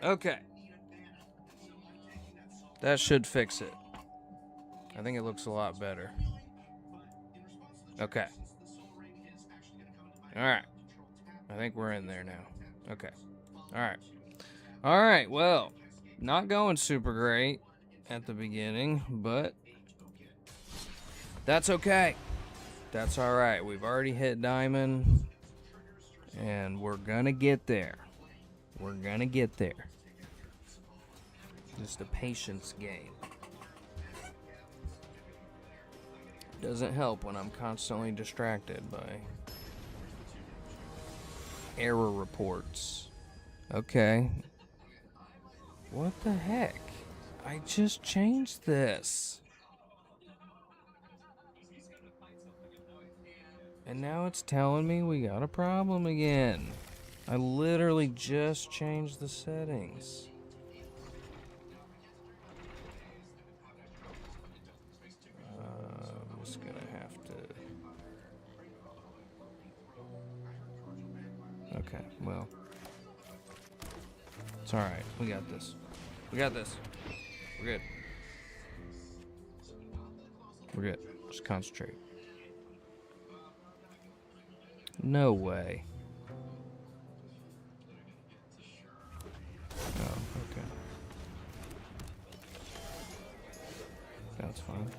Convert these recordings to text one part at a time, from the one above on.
Okay. That should fix it. I think it looks a lot better. Okay. Alright. I think we're in there now. Okay. Alright. Alright, well, not going super great at the beginning, but that's okay. That's alright. We've already hit diamond, and we're gonna get there. We're gonna get there. Just a patience game. Doesn't help when I'm constantly distracted by error reports. Okay. What the heck? I just changed this. And now it's telling me we got a problem again. I literally just changed the settings. I'm just gonna have to... Okay, well. It's alright. We got this. We got this. We're good. We're good. Just concentrate. No way. Oh, okay. That's fine.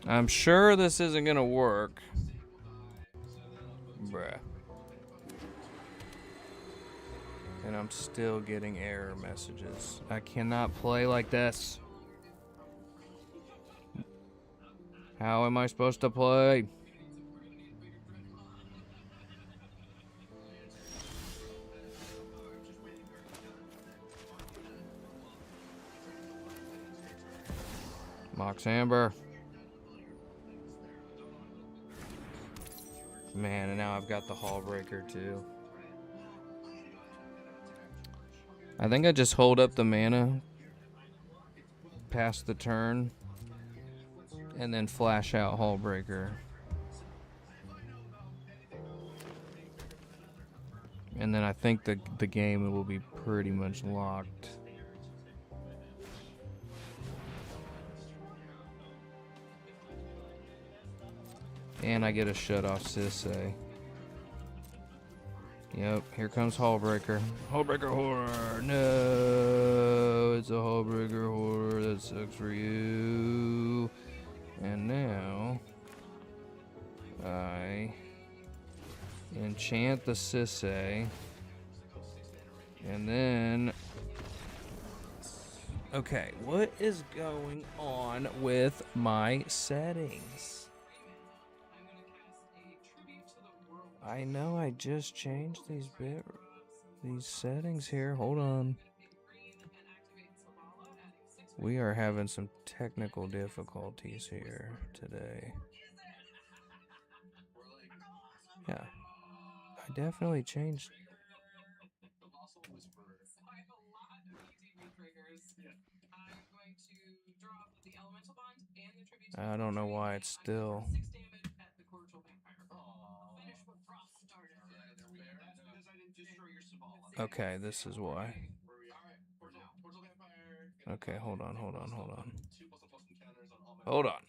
I'm sure this isn't gonna work. Bruh. And I'm still getting error messages. I cannot play like this. How am I supposed to play? Mox Amber. Man, and now I've got the Hall Breaker too. I think I just hold up the mana past the turn and then flash out Hall Breaker. And then I think the game will be pretty much locked. And I get a shut off Sisay. Yep, here comes Hallbreaker. Hallbreaker horror. No, it's a Hallbreaker horror. That sucks for you. And now I enchant the Sisay. And then... Okay, what is going on with my settings? I know I just changed these settings here. Hold on. We are having some technical difficulties here today. Yeah. I definitely changed. I don't know why it's still... Okay, this is why. Okay, hold on. Hold on.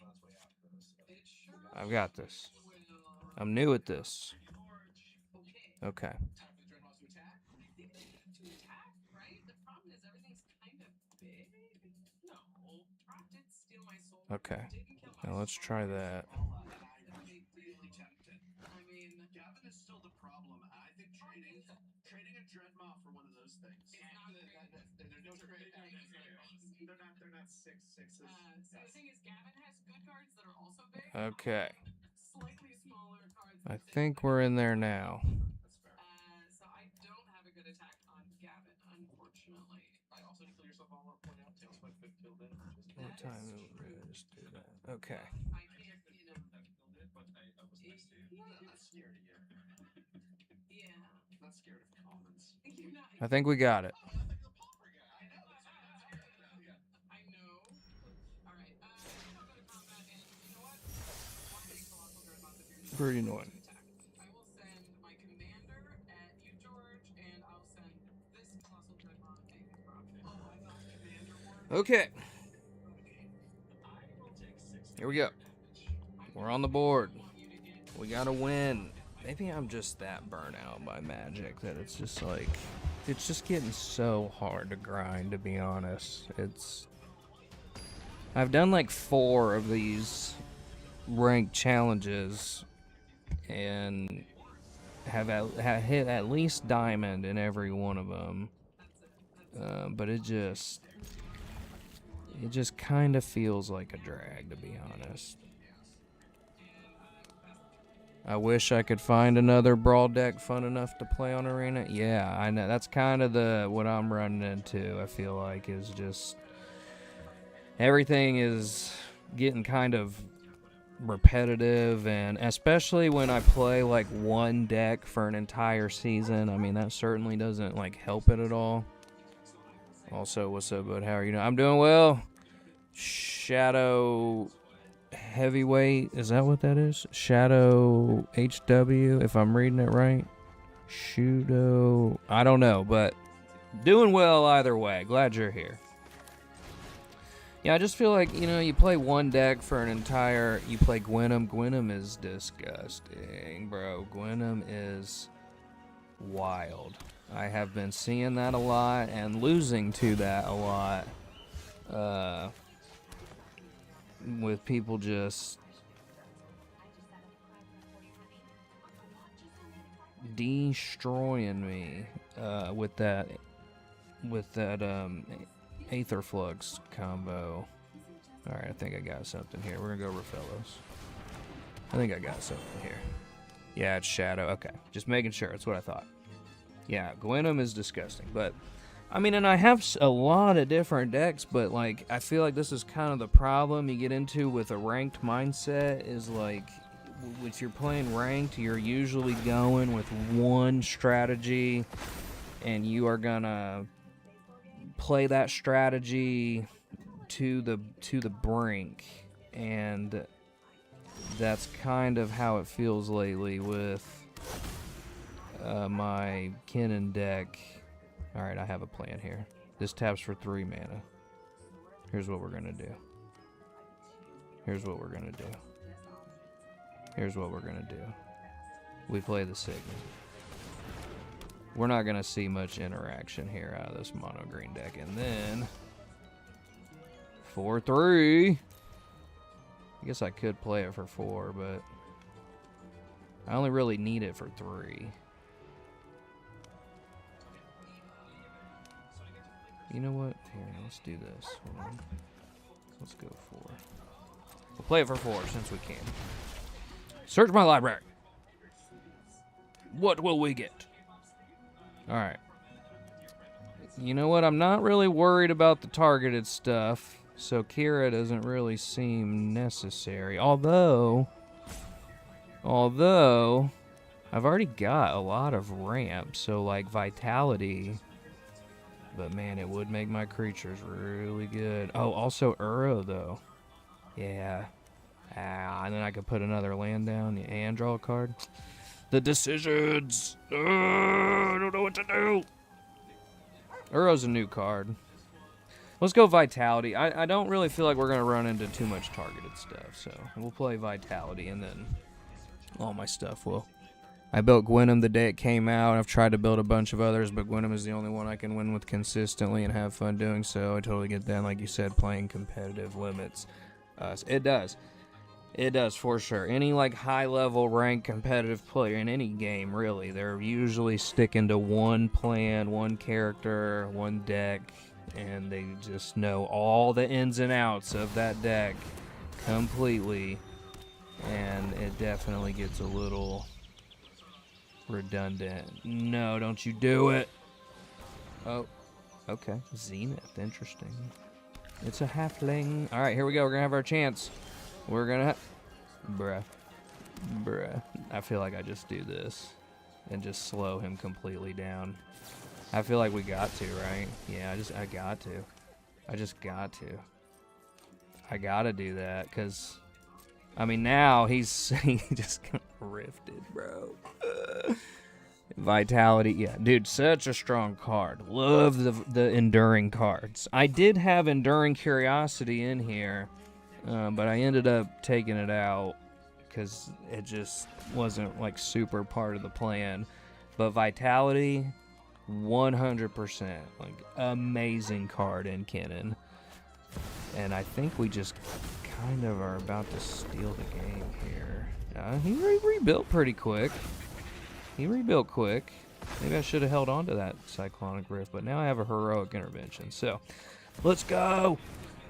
I've got this. I'm new at this. Okay. Okay. Now let's try that. Okay. I think we're in there now. What time is it? Just do that. Okay. I think we got it. Pretty annoying. Okay. Here we go. We're on the board. We gotta win. Maybe I'm just that burnt out by Magic that it's just like, it's just getting so hard to grind, to be honest. I've done like 4 of these ranked challenges and have hit at least diamond in every one of them. But it just kind of feels like a drag, to be honest. I wish I could find another brawl deck fun enough to play on Arena. Yeah, I know. That's kind of what I'm running into, I feel like, is just everything is getting kind of repetitive, and especially when I play like one deck for an entire season, I mean, that certainly doesn't like help it at all. Also, what's up, bud? How are you doing? I'm doing well. Shadow Heavyweight, is that what that is? Shadow HW, if I'm reading it right. Shudo, I don't know, but doing well either way. Glad you're here. Yeah, I just feel like, you know, you play one deck for an entire... You play Gwynam. Gwynam is disgusting, bro. Gwynam is wild. I have been seeing that a lot and losing to that a lot. With people just destroying me with that Aether Flux combo. Alright, I think I got something here. We're gonna go Raphellos. I think I got something here. Yeah, it's Shadow. Okay, just making sure. That's what I thought. Yeah, Gwynam is disgusting, but I mean, and I have a lot of different decks, but like I feel like this is kind of the problem you get into with a ranked mindset is like, if you're playing ranked, you're usually going with one strategy, and you are gonna play that strategy to the brink, and that's kind of how it feels lately with my Kinnan deck. Alright, I have a plan here. This taps for 3 mana. Here's what we're gonna do. Here's what we're gonna do. Here's what we're gonna do. We play the Sigma. We're not gonna see much interaction here out of this mono green deck. And then 4-3. I guess I could play it for 4, but I only really need it for 3. You know what? Here, let's do this. Hold on. Let's go 4. We'll play it for 4 since we can. Search my library. What will we get? Alright. You know what? I'm not really worried about the targeted stuff, so Kira doesn't really seem necessary. Although, I've already got a lot of ramp, so like Vitality... But man, it would make my creatures really good. Oh, also Uro, though. Yeah. And then I could put another land down and draw a card. The decisions! I don't know what to do! Uro's a new card. Let's go Vitality. I don't really feel like we're going to run into too much targeted stuff, so we'll play Vitality, and then all my stuff will... I built Gwynam the day it came out. I've tried to build a bunch of others, but Gwynam is the only one I can win with consistently and have fun doing so. I totally get that. Like you said, playing competitive limits. It does. It does, for sure. Any like high-level ranked competitive player in any game, really, they're usually sticking to one plan, one character, one deck, and they just know all the ins and outs of that deck completely, and it definitely gets a little... redundant. No, don't you do it. Oh, okay. Zenith, interesting. It's a halfling. All right, here we go. We're gonna have our chance. We're gonna, bruh. I feel like I just do this and just slow him completely down. I feel like we got to, right? Yeah, I got to. I just got to. I gotta do that, because, I mean, now he just got rifted, bro. Vitality, yeah, dude, such a strong card. Love the enduring cards. I did have enduring curiosity in here, but I ended up taking it out because it just wasn't like super part of the plan. But vitality, 100%, like amazing card in Kinnan. And I think we just kind of are about to steal the game here. He rebuilt pretty quick. He rebuilt quick. Maybe I should have held on to that Cyclonic Rift, but now I have a heroic intervention. So, let's go.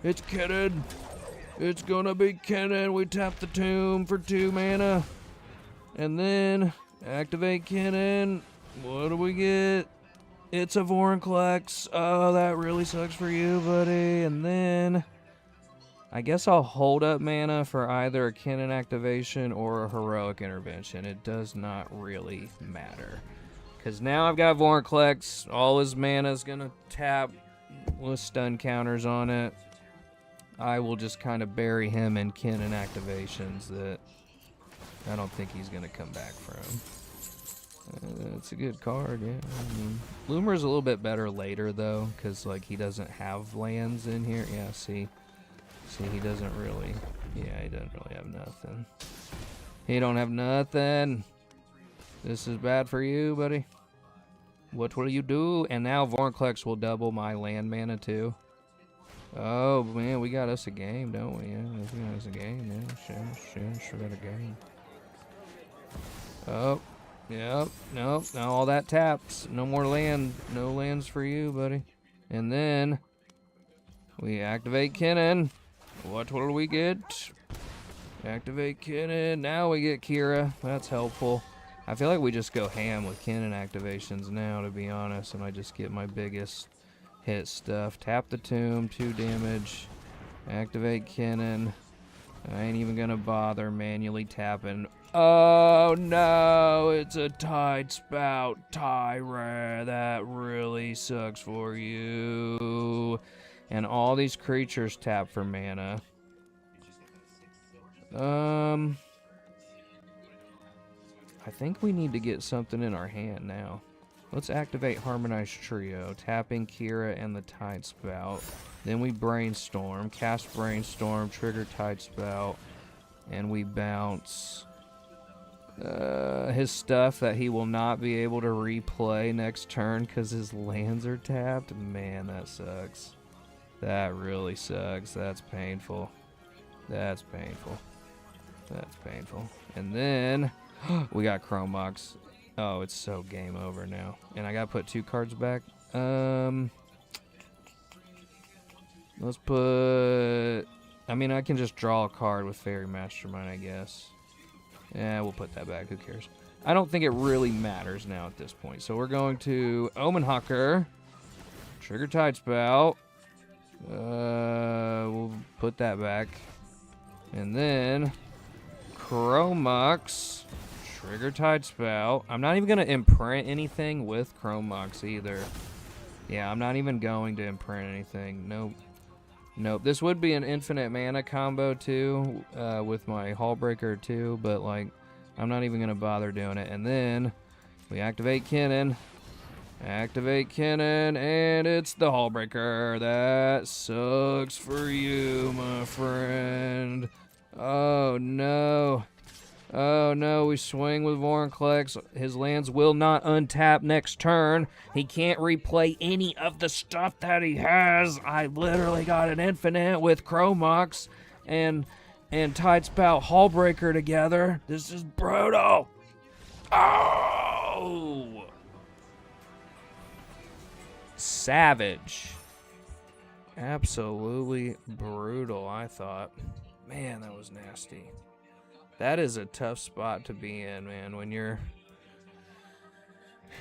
It's Kinnan. It's gonna be Kinnan. We tap the tomb for 2 mana. And then activate Kinnan. What do we get? It's a Vorinclex. Oh, that really sucks for you, buddy. And then I guess I'll hold up mana for either a Kinnan activation or a heroic intervention. It does not really matter. Because now I've got Vorinclex. All his mana is going to tap with stun counters on it. I will just kind of bury him in Kinnan activations that I don't think he's going to come back from. It's a good card, yeah. I mean, Bloomer's a little bit better later, though, because, like, he doesn't have lands in here. Yeah, see, he doesn't really, yeah, he doesn't really have nothing. He don't have nothing. This is bad for you, buddy. What will you do? And now Vorinclex will double my land mana, too. Oh, man, we got us a game, don't we? Yeah, we got us a game, man. Sure got a game. Oh. Yep, nope, now all that taps. No more land. No lands for you, buddy. And then we activate Kinnan. What will we get? Activate Kinnan. Now we get Kira. That's helpful. I feel like we just go ham with Kinnan activations now, to be honest, and I just get my biggest hit stuff. Tap the tomb, 2 damage. Activate Kinnan. I ain't even gonna bother manually tapping. Oh no, it's a Tide Spout Tyra. That really sucks for you. And all these creatures tap for mana. I think we need to get something in our hand now. Let's activate Harmonized Trio, tapping Kira and the Tide Spout. Then we Brainstorm, cast Brainstorm, trigger Tide Spout, and we bounce his stuff that he will not be able to replay next turn because his lands are tapped. Man, that sucks. That really sucks. That's painful. That's painful. That's painful. And then we got Chrome Mox. Oh, it's so game over now. And I gotta put 2 cards back. Let's put... I mean, I can just draw a card with Fairy Mastermind, I guess. Yeah, we'll put that back. Who cares? I don't think it really matters now at this point. So we're going to Omen Hawker. Trigger Tide Spout. We'll put that back. And then Chrome Mox. Trigger Tide Spout. I'm not even going to imprint anything with Chrome Mox either. Yeah, I'm not even going to imprint anything. Nope. Nope. This would be an infinite mana combo too, with my Hullbreaker too, but like, I'm not even going to bother doing it. And then we activate Kinnan. Activate Kinnan, and it's the Hullbreaker. That sucks for you, my friend. Oh no. Oh no, we swing with Vorinclex. His lands will not untap next turn. He can't replay any of the stuff that he has. I literally got an infinite with Chrome Mox and Tide Spout Hullbreaker together. This is brutal. Oh! Savage. Absolutely brutal, I thought. Man, that was nasty. That is a tough spot to be in, man, when you're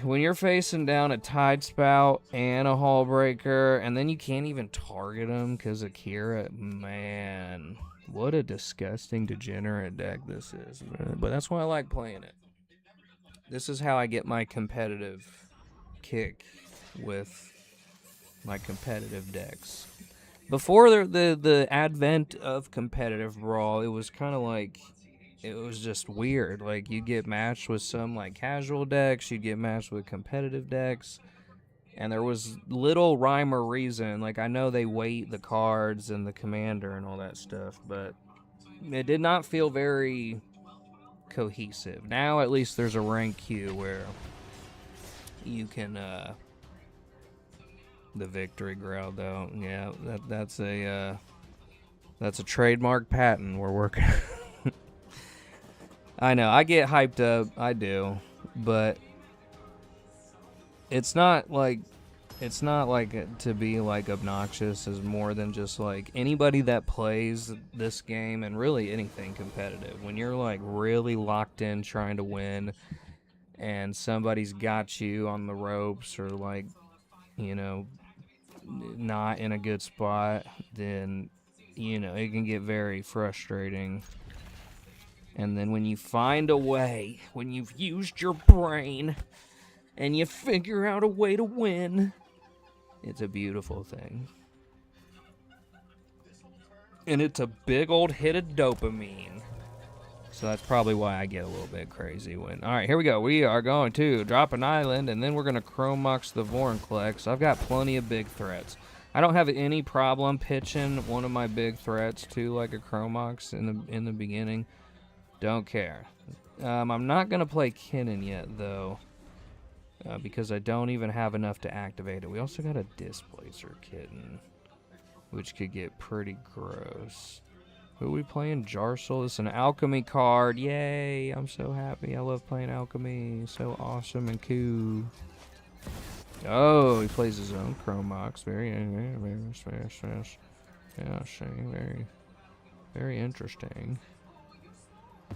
When you're facing down a Tide Spout and a Hull Breaker, and then you can't even target them because of Kira, man, what a disgusting, degenerate deck this is. But that's why I like playing it. This is how I get my competitive kick with my competitive decks. Before the advent of competitive Brawl, it was kind of like, it was just weird. Like, you get matched with some like casual decks, you get matched with competitive decks, and there was little rhyme or reason. Like, I know they weight the cards and the commander and all that stuff, but it did not feel very cohesive. Now at least there's a rank queue where you can the victory growl though. Yeah, that's a trademark patent we're working. I know, I get hyped up, I do, but it's not like to be like obnoxious. Is more than just like anybody that plays this game and really anything competitive. When you're like really locked in trying to win and somebody's got you on the ropes or like, you know, not in a good spot, then, you know, it can get very frustrating. And then when you find a way, when you've used your brain and you figure out a way to win, it's a beautiful thing. And it's a big old hit of dopamine. So that's probably why I get a little bit crazy when... Alright, here we go. We are going to drop an island, and then we're going to Chrome Mox the Vorinclex. I've got plenty of big threats. I don't have any problem pitching one of my big threats to like a Chrome Mox in the beginning. Don't care. I'm not going to play Kinnan yet, though, because I don't even have enough to activate it. We also got a Displacer Kitten, which could get pretty gross. Who are we playing? Jarsel. It's an alchemy card. Yay! I'm so happy. I love playing alchemy. So awesome and cool. Oh, he plays his own Chrome Mox. Very fast. Yeah, very interesting. I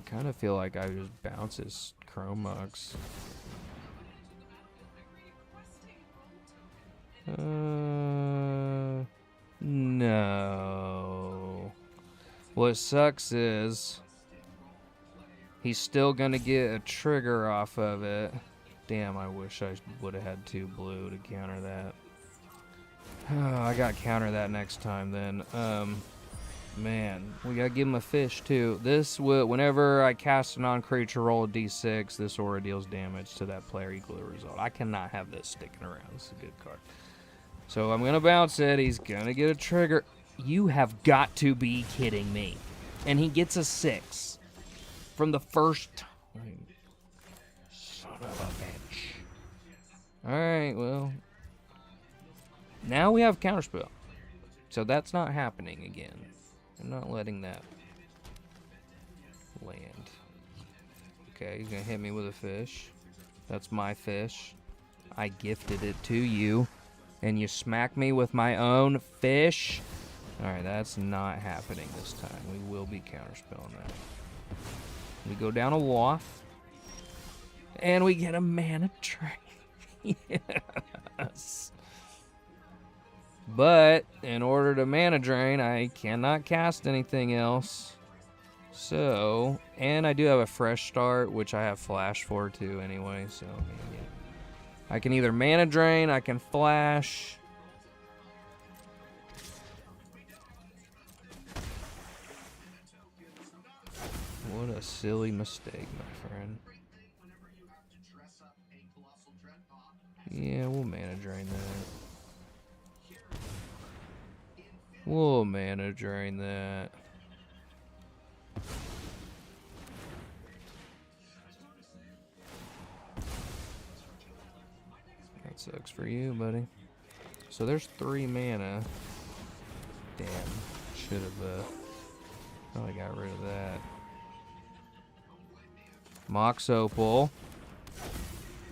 kind of feel like I just bounce his Chrome Mox. No. What sucks is he's still gonna get a trigger off of it. Damn, I wish I would have had 2 blue to counter that. I gotta counter that next time then. Man, we gotta give him a fish too. This will, whenever I cast a non-creature, roll a d6, this aura deals damage to that player equal to the result. I cannot have this sticking around. This is a good card. So I'm gonna bounce it. He's gonna get a trigger. You have got to be kidding me. And he gets a 6 from the first time. Son of a bitch. Alright, well. Now we have counterspell. So that's not happening again. I'm not letting that land. Okay, he's gonna hit me with a fish. That's my fish. I gifted it to you. And you smack me with my own fish? Alright, that's not happening this time. We will be counterspelling that. We go down a waff. And we get a mana drain. Yes. But in order to mana drain, I cannot cast anything else. So, and I do have a fresh start, which I have flash for too anyway. So, yeah. I can either mana drain, I can flash. What a silly mistake, my friend. Yeah, we'll mana drain that. We'll mana drain that. That sucks for you, buddy. So there's 3 mana. Damn. Should have probably got rid of that. Mox Opal.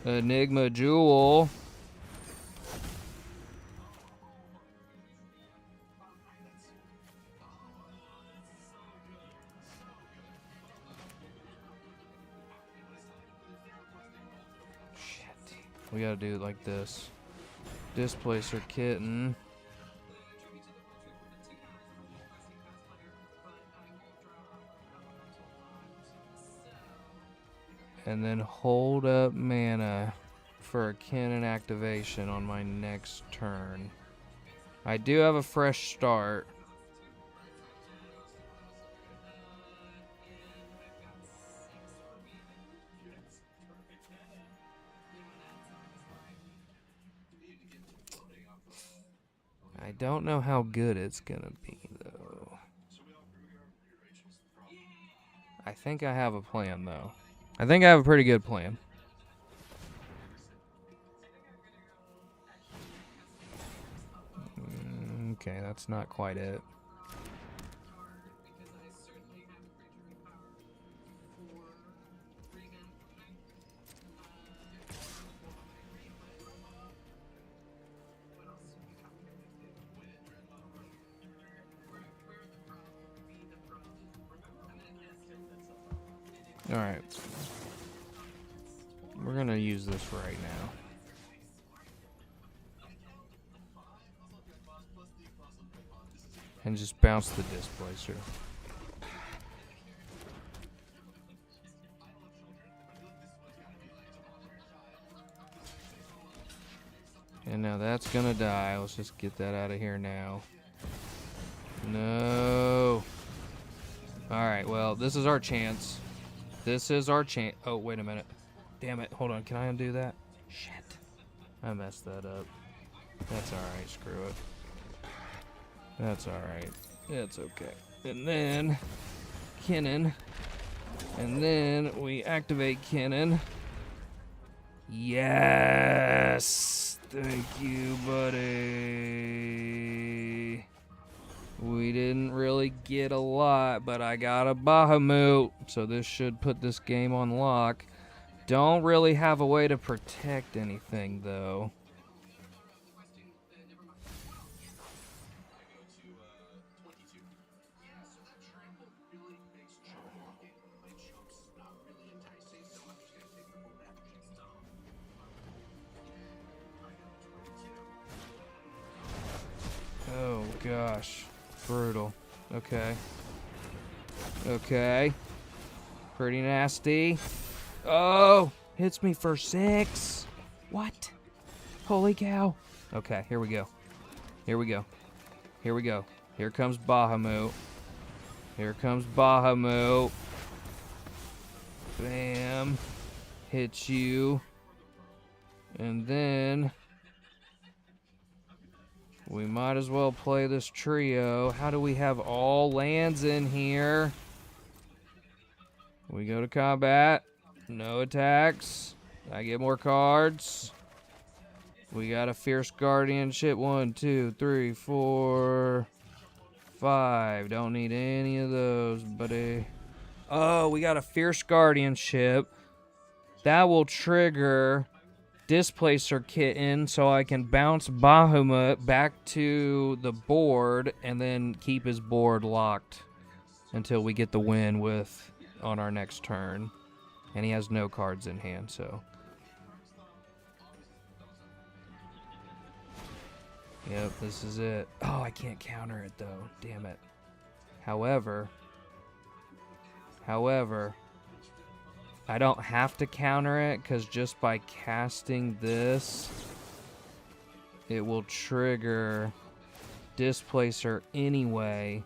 Enigma Jewel. We gotta do it like this. Displacer kitten. And then hold up mana for a Kinnan activation on my next turn. I do have a fresh start. I don't know how good it's gonna be, though. I think I have a plan, though. I think I have a pretty good plan. Okay, that's not quite it. Alright. We're gonna use this right now. And just bounce the displacer. And now that's gonna die. Let's just get that out of here now. No. Alright, well, this is our chance. This is our chance. Oh, wait a minute. Damn it. Hold on. Can I undo that? Shit. I messed that up. That's alright. Screw it. That's alright. It's okay. And then Kinnan. And then we activate Kinnan. Yes! Thank you, buddy. We didn't really get a lot, but I got a Bahamut, so this should put this game on lock. Don't really have a way to protect anything, though. Oh, gosh. Brutal. Okay. Okay. Pretty nasty. Oh! Hits me for 6. What? Holy cow. Okay, here we go. Here we go. Here we go. Here comes Bahamut. Here comes Bahamut. Bam. Hit you. And then we might as well play this trio. How do we have all lands in here? We go to combat. No attacks. I get more cards. We got a Fierce Guardianship. 1, 2, 3, 4, 5. Don't need any of those, buddy. Oh, we got a Fierce Guardianship. That will trigger Displacer Kitten, so I can bounce Bahamut back to the board and then keep his board locked until we get the win with on our next turn. And he has no cards in hand, so. Yep, this is it. Oh, I can't counter it though. Damn it. However, I don't have to counter it, because just by casting this, it will trigger Displacer anyway.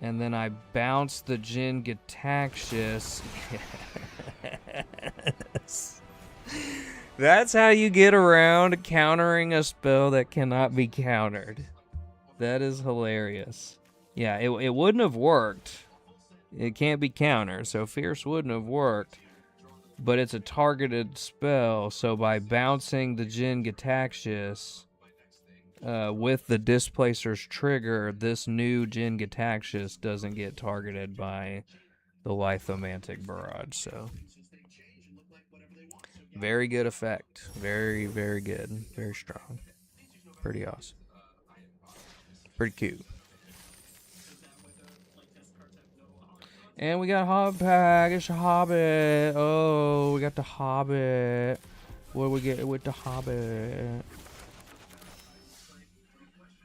And then I bounce the Jin Gataxius. Yes. That's how you get around countering a spell that cannot be countered. That is hilarious. Yeah, it wouldn't have worked. It can't be countered, so Fierce wouldn't have worked. But it's a targeted spell, so by bouncing the Jin Gataxius with the Displacer's trigger, this new Jin Gataxius doesn't get targeted by the Lithomantic Barrage, so. Very good effect. Very, very good. Very strong. Pretty awesome. Pretty cute. And we got Hobbit Pack. It's a Hobbit. Oh, we got the Hobbit. What do we get with the Hobbit?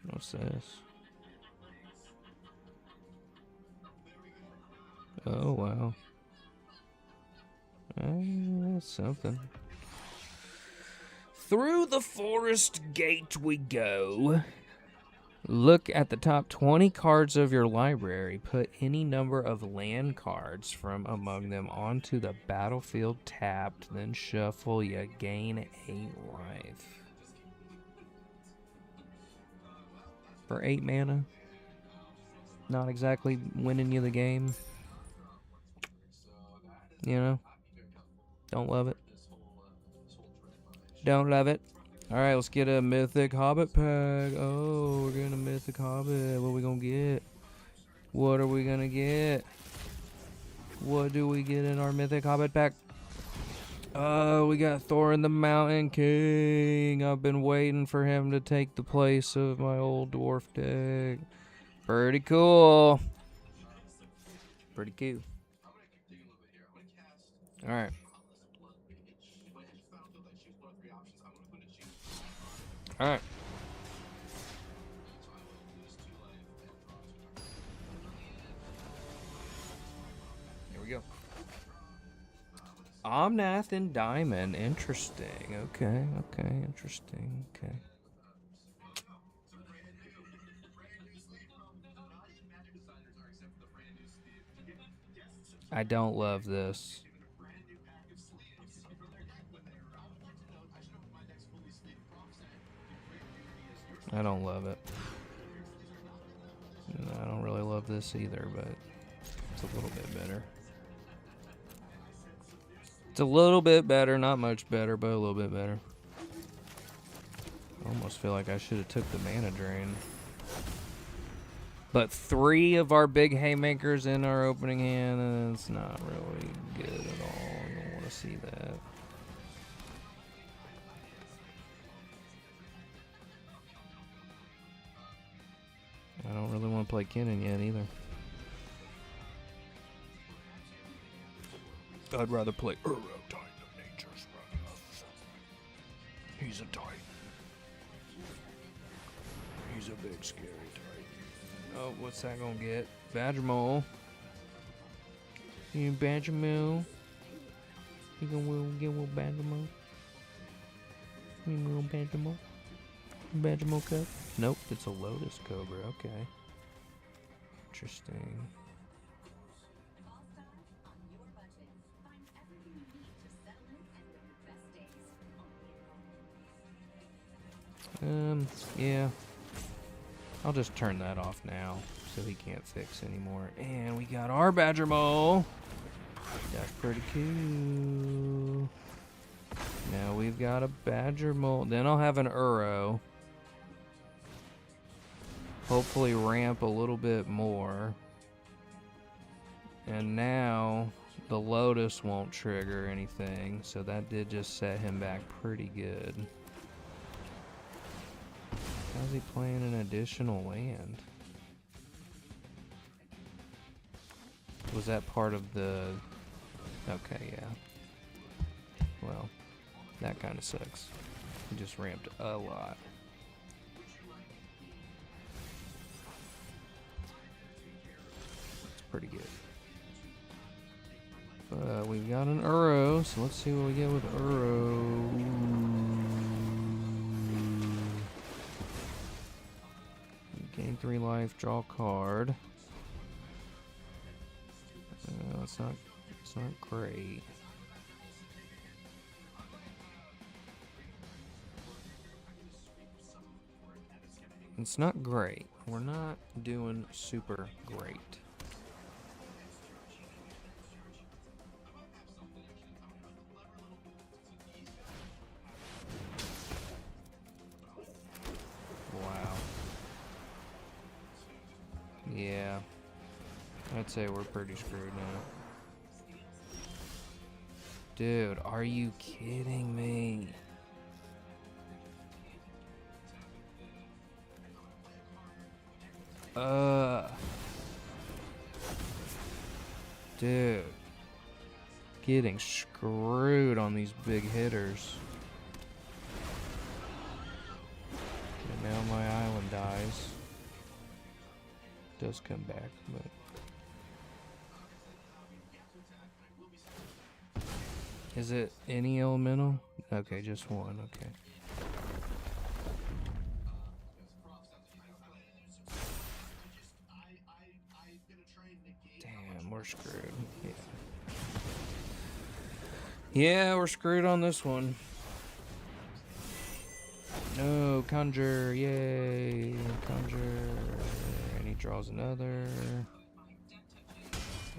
What's this? Oh, wow. That's something. Through the forest gate we go. Look at the top 20 cards of your library. Put any number of land cards from among them onto the battlefield tapped. Then shuffle. You gain 8 life. For 8 mana. Not exactly winning you the game. You know? Don't love it. Don't love it. Alright, let's get a mythic Hobbit pack. Oh, we're getting a mythic Hobbit. What are we gonna get? What are we gonna get? What do we get in our mythic Hobbit pack? Oh, we got Thorin the Mountain King. I've been waiting for him to take the place of my old dwarf deck. Pretty cool. Pretty cool. Alright. Alright. Here we go. Omnath and Diamond. Interesting. Okay, interesting. Okay. I don't love this. I don't love it. I don't really love this either, but it's a little bit better. It's a little bit better, not much better, but a little bit better. I almost feel like I should have took the mana drain. But 3 of our big haymakers in our opening hand, and it's not really good at all. I don't want to see that. I don't really want to play Kinnan yet either. I'd rather play Uro, Titan of Nature's Wrath. He's a Titan. He's a big scary Titan. Oh, what's that gonna get? Badger Mole. You Badger Mole. You gonna get a little Badger Mole? You little Badger Mole? Badger Mole cup? Nope, it's a Lotus Cobra. Okay. Interesting. Yeah. I'll just turn that off now so he can't fix anymore. And we got our Badger Mole. That's pretty cool. Now we've got a Badger Mole. Then I'll have an Uro. Hopefully ramp a little bit more. And now the Lotus won't trigger anything. So that did just set him back pretty good. How's he playing an additional land? Was that part of the... Okay, yeah. Well, that kind of sucks. He just ramped a lot. That's pretty good. But we've got an Uro, so let's see what we get with Uro. Gain 3 life, draw a card. It's not great. It's not great. We're not doing super great. Yeah, I'd say we're pretty screwed now. Dude, are you kidding me? Dude. Getting screwed on these big hitters. does come back, but is it any elemental? Okay, just one. Okay. Damn, we're screwed. Yeah, we're screwed on this one. No, conjure, yay, conjure, and he draws another.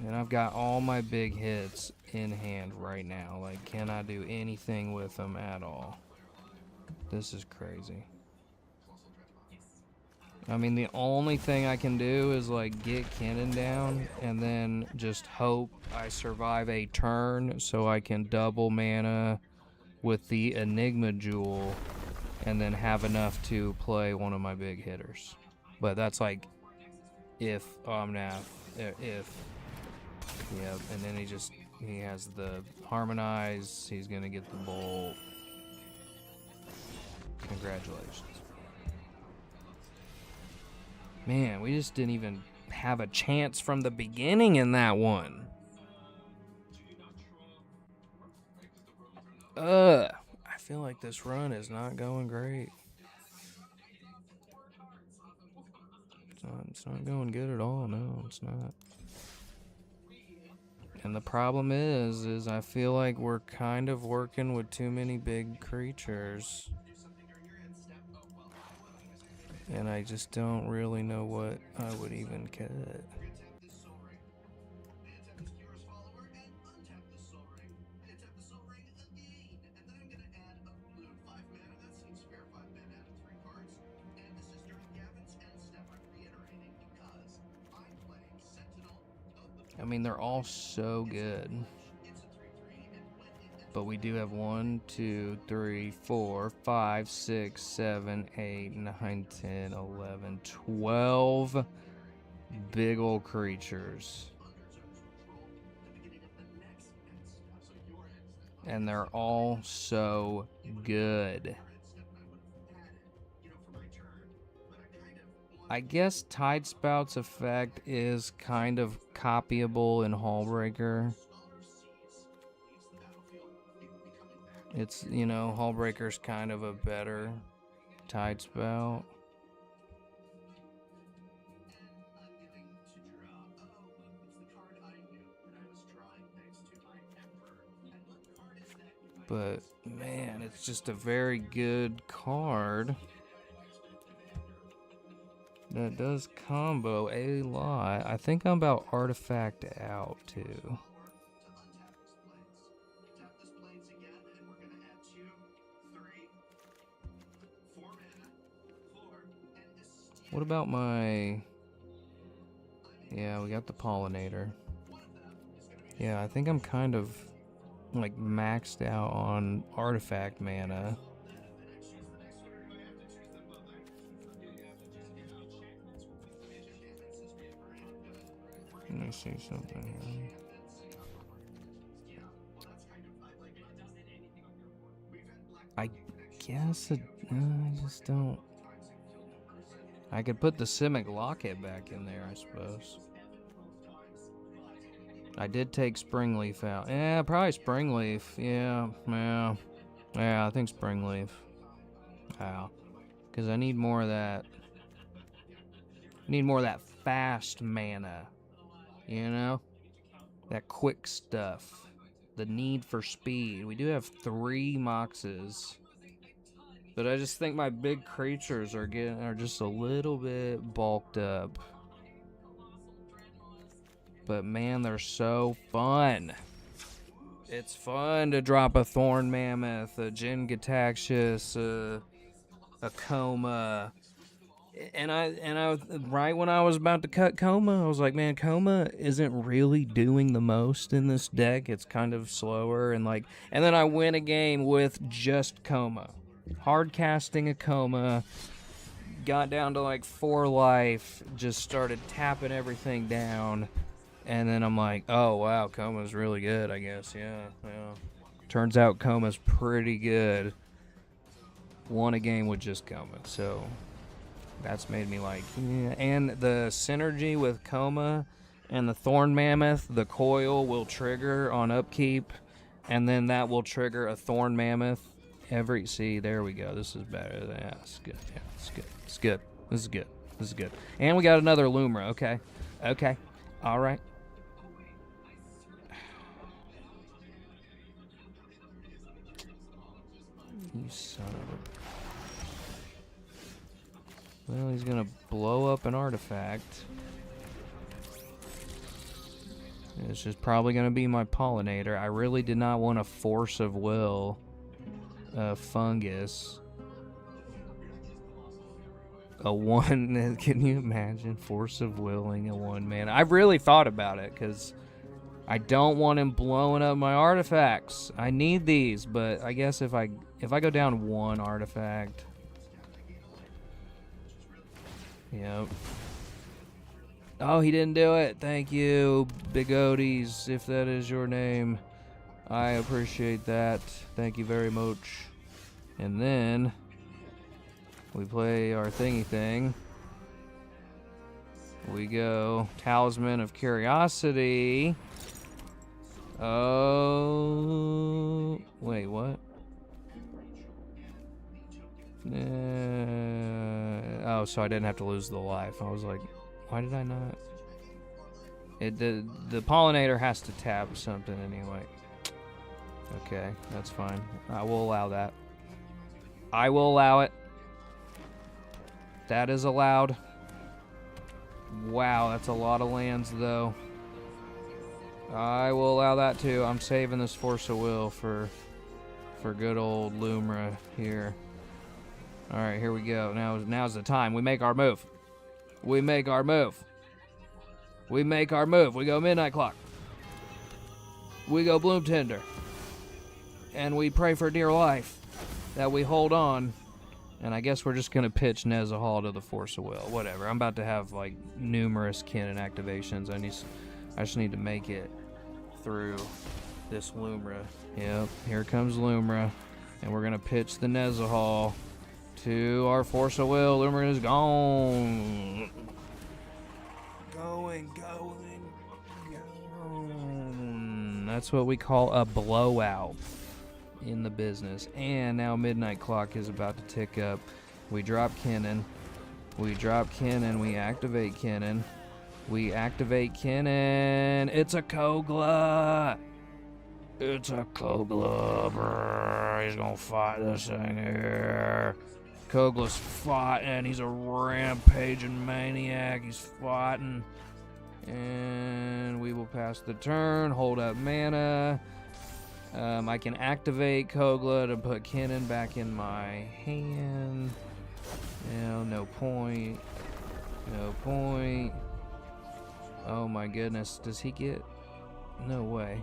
And I've got all my big hits in hand right now. Like, can I do anything with them at all? This is crazy. I mean, the only thing I can do is, like, get Kinnan down and then just hope I survive a turn so I can double mana with the Enigma Jewel and then have enough to play one of my big hitters. But that's like if if yeah, and then he has the harmonize, he's gonna get the bolt. Congratulations. Man, we just didn't even have a chance from the beginning in that one. I feel like this run is not going great. It's not going good at all. No, it's not. And the problem is I feel like we're kind of working with too many big creatures. And I just don't really know what I would even cut. I mean, they're all so good. But we do have 1, 2, 3, 4, 5, 6, 7, 8, 9, 10, 11, 12 big old creatures. And they're all so good. I guess Tidespout's effect is kind of copyable in Hullbreaker. It's, you know, Hullbreaker's kind of a better Tidespout. But, man, it's just a very good card that does combo a lot. I think I'm about Artifact out, too. What about my... Yeah, we got the Pollinator. Yeah, I think I'm kind of, like, maxed out on Artifact mana. Let me see something here. I guess I just don't... I could put the Simic Locket back in there, I suppose. I did take Springleaf out. Yeah, probably Springleaf. Yeah, I think Springleaf. Wow. Because I need more of that. Need more of that fast mana. You know? That quick stuff. The need for speed. We do have 3 Moxes. But I just think my big creatures are just a little bit bulked up. But man, they're so fun. It's fun to drop a Thorn Mammoth, a Jin Gitaxias, a Coma. And I right when I was about to cut Coma, I was like, man, Coma isn't really doing the most in this deck. It's kind of slower and then I win a game with just Coma. Hard casting a Coma, got down to like 4 life, just started tapping everything down, and then I'm like, oh wow, Coma's really good, I guess. Yeah. Turns out Coma's pretty good. Won a game with just Coma, so That's made me like, yeah. And the synergy with Coma and the Thorn Mammoth, the coil will trigger on upkeep, and then that will trigger a Thorn Mammoth every. See, there we go. This is better. Yeah, it's good. Yeah, it's good. It's good. This is good. This is good. And we got another Lumra. Okay. Okay. All right. You son of a. Well, he's gonna blow up an artifact. It's just probably gonna be my pollinator. I really did not want a Force of Will fungus. A 1, can you imagine? Force of Willing a 1-mana. I really thought about it, because I don't want him blowing up my artifacts. I need these, but I guess if I go down 1 artifact. Yep. Oh, he didn't do it. Thank you, Bigodes, if that is your name. I appreciate that. Thank you very much. And then we play our thingy thing. We go Talisman of Curiosity. Oh, wait, what? Oh, so I didn't have to lose the life. I was like, why did I not? The pollinator has to tap something anyway. Okay, that's fine. I will allow that. I will allow it. That is allowed. Wow, that's a lot of lands, though. I will allow that too. I'm saving this Force of Will for good old Lumra here. All right, here we go. Now's the time. We make our move. We make our move. We make our move. We go Midnight Clock. We go Bloom Tender. And we pray for dear life that we hold on. And I guess we're just going to pitch Nezahal to the Force of Will. Whatever. I'm about to have, like, numerous Kinnan activations. I just need to make it through this Lumra. Yep, here comes Lumra. And we're going to pitch the Nezahal to our Force of Will. Lumra is gone. Going. That's what we call a blowout in the business. And now Midnight Clock is about to tick up. We drop Kinnan. We activate Kinnan. It's a Kogla. Brr. He's gonna fight this thing here. Kogla's fighting. He's a rampaging maniac. He's fighting. And we will pass the turn. Hold up mana. I can activate Kogla to put Kinnan back in my hand. No point. Oh my goodness. Does he get... No way.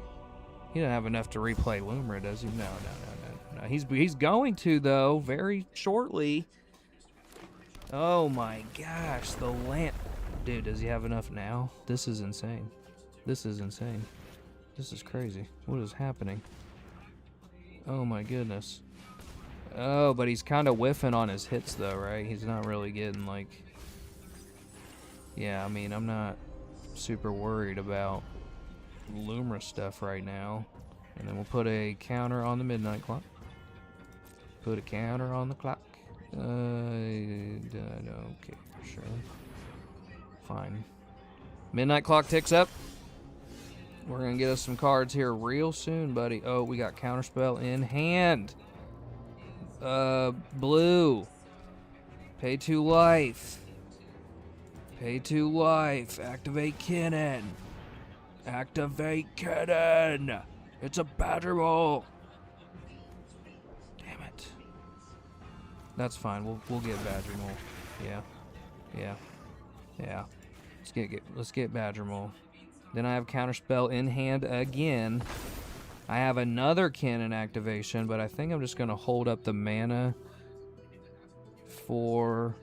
He doesn't have enough to replay Lumra, does he? No. He's going to, though, very shortly. Oh my gosh, the land... Dude, does he have enough now? This is insane. This is crazy. What is happening? Oh my goodness. Oh, but he's kind of whiffing on his hits, though, right? He's not really getting, like... Yeah, I mean, I'm not super worried about Lumra stuff right now. And then we'll put a counter on the Midnight Clock. Put a counter on the clock. I don't care, sure. Fine. Midnight Clock ticks up. We're going to get us some cards here real soon, buddy. Oh, we got Counterspell in hand. Blue. Pay 2 life. Activate Kinnan. It's a Badger Ball. Damn it. That's fine. We'll get Badger Mole. Yeah. Let's get Badger Mole. Then I have Counterspell in hand again. I have another Kinnan activation, but I think I'm just going to hold up the mana for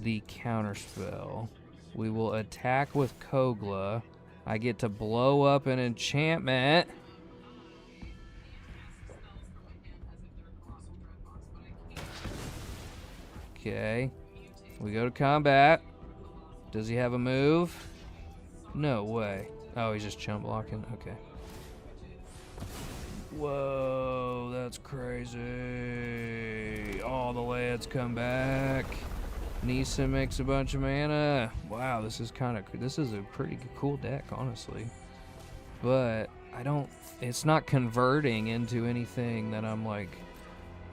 the Counterspell. We will attack with Kogla. I get to blow up an enchantment. Okay. We go to combat. Does he have a move? No way. Oh, he's just chump blocking. Okay. Whoa, that's crazy. All the lads come back. Nisa makes a bunch of mana. Wow, this is a pretty cool deck, honestly. But it's not converting into anything that I'm like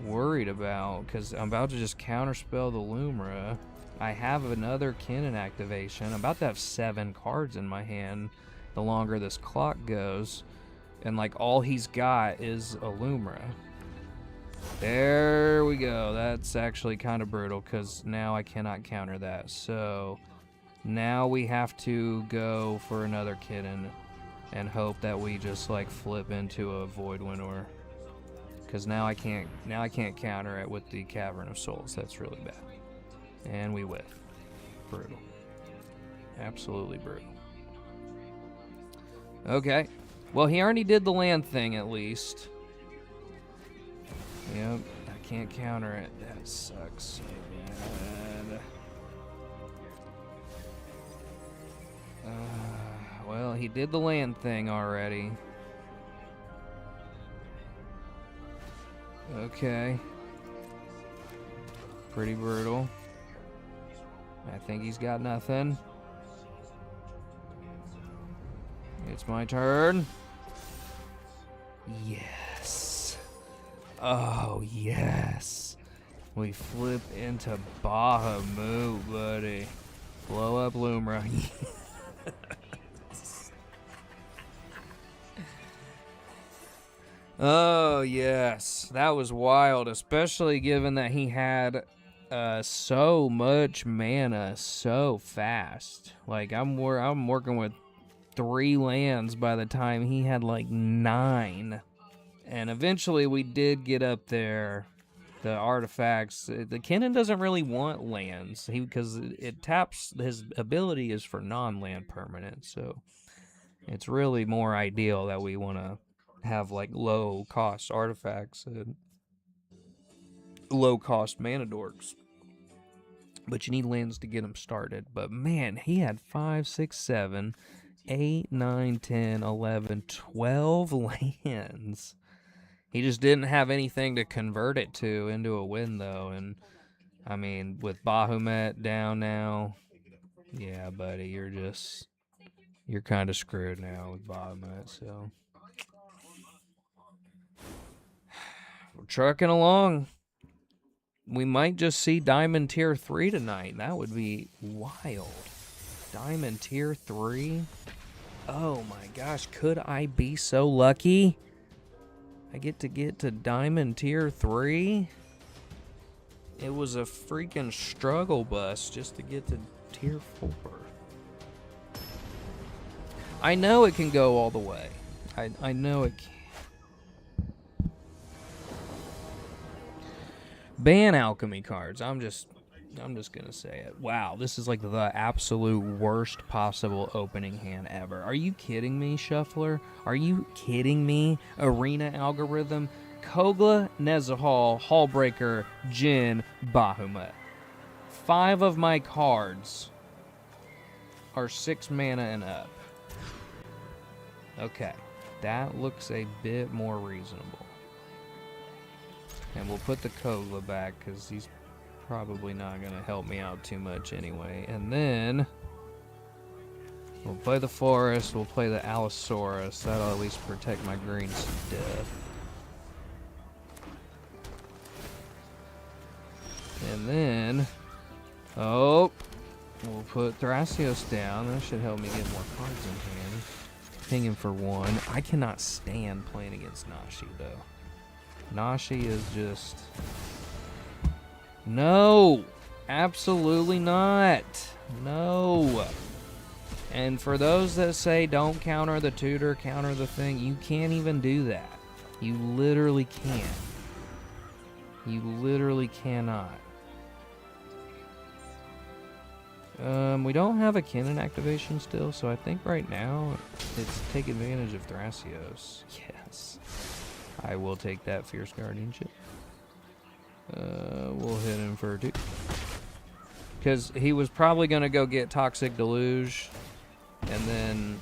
worried about, because I'm about to just counterspell the Lumra. I have another Kinnan activation. I'm about to have 7 cards in my hand the longer this clock goes. And like all he's got is a Lumra. There we go. That's actually kind of brutal because now I cannot counter that. So now we have to go for another Kinnan and hope that we just like flip into a Void Winnower. Because now I can't counter it with the Cavern of Souls. That's really bad. And we whiff. Brutal. Absolutely brutal. Okay. Well, he already did the land thing, at least. Yep, I can't counter it. That sucks so bad. Well, he did the land thing already. Okay. Pretty brutal. I think he's got nothing. It's my turn. Yes. Oh, yes. We flip into Bahamut, buddy. Blow up Lumra. Oh, yes. That was wild, especially given that he had so much mana so fast. Like, I'm working with 3 lands by the time he had like 9. And eventually we did get up there. The artifacts. The Kinnan doesn't really want lands because it taps. His ability is for non-land permanent, so it's really more ideal that we want to have like low-cost artifacts and low-cost mana dorks. But you need lands to get them started. But man, he had 5, 6, 7, 8, 9, 10, 11, 12 lands. He just didn't have anything to convert it to into a win, though. And, I mean, with Bahamut down now, yeah, buddy, you're kind of screwed now with Bahamut, so. We're trucking along. We might just see Diamond Tier 3 tonight. That would be wild. Diamond Tier 3? Oh my gosh, could I be so lucky? I get to Diamond Tier 3? It was a freaking struggle bus just to get to Tier 4. I know it can go all the way. I know it can. Ban alchemy cards. I'm just gonna say it. Wow, this is like the absolute worst possible opening hand ever. Are you kidding me, Shuffler? Are you kidding me? Arena algorithm, Kogla, Nezahal, Hallbreaker, Jin, Bahamut. 5 of my cards are 6 mana and up. Okay, that looks a bit more reasonable. And we'll put the Kogla back because he's probably not going to help me out too much anyway. And then we'll play the Forest, we'll play the Allosaurus. That'll at least protect my greens to death. And then, oh, we'll put Thrasios down. That should help me get more cards in hand. Pinging for 1. I cannot stand playing against Nashi, though. Nashi is just... No! Absolutely not! No! And for those that say don't counter the tutor, counter the thing, you can't even do that. You literally can't. You literally cannot. We don't have a Kinnan activation still, so I think right now it's take advantage of Thrasios. Yes. I will take that Fierce Guardianship. We'll hit him for 2. Because he was probably going to go get Toxic Deluge, and then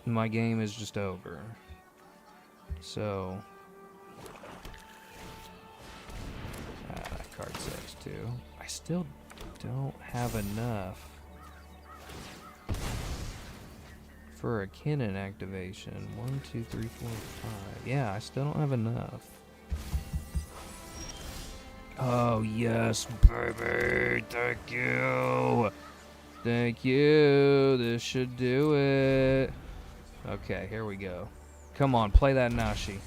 my game is just over. So... that card sucks too. I still don't have enough for a Kinnan activation. 1, 2, 3, 4, 5. Yeah, I still don't have enough. Oh, yes, baby. Thank you. Thank you. This should do it. Okay, here we go. Come on, play that Nashi.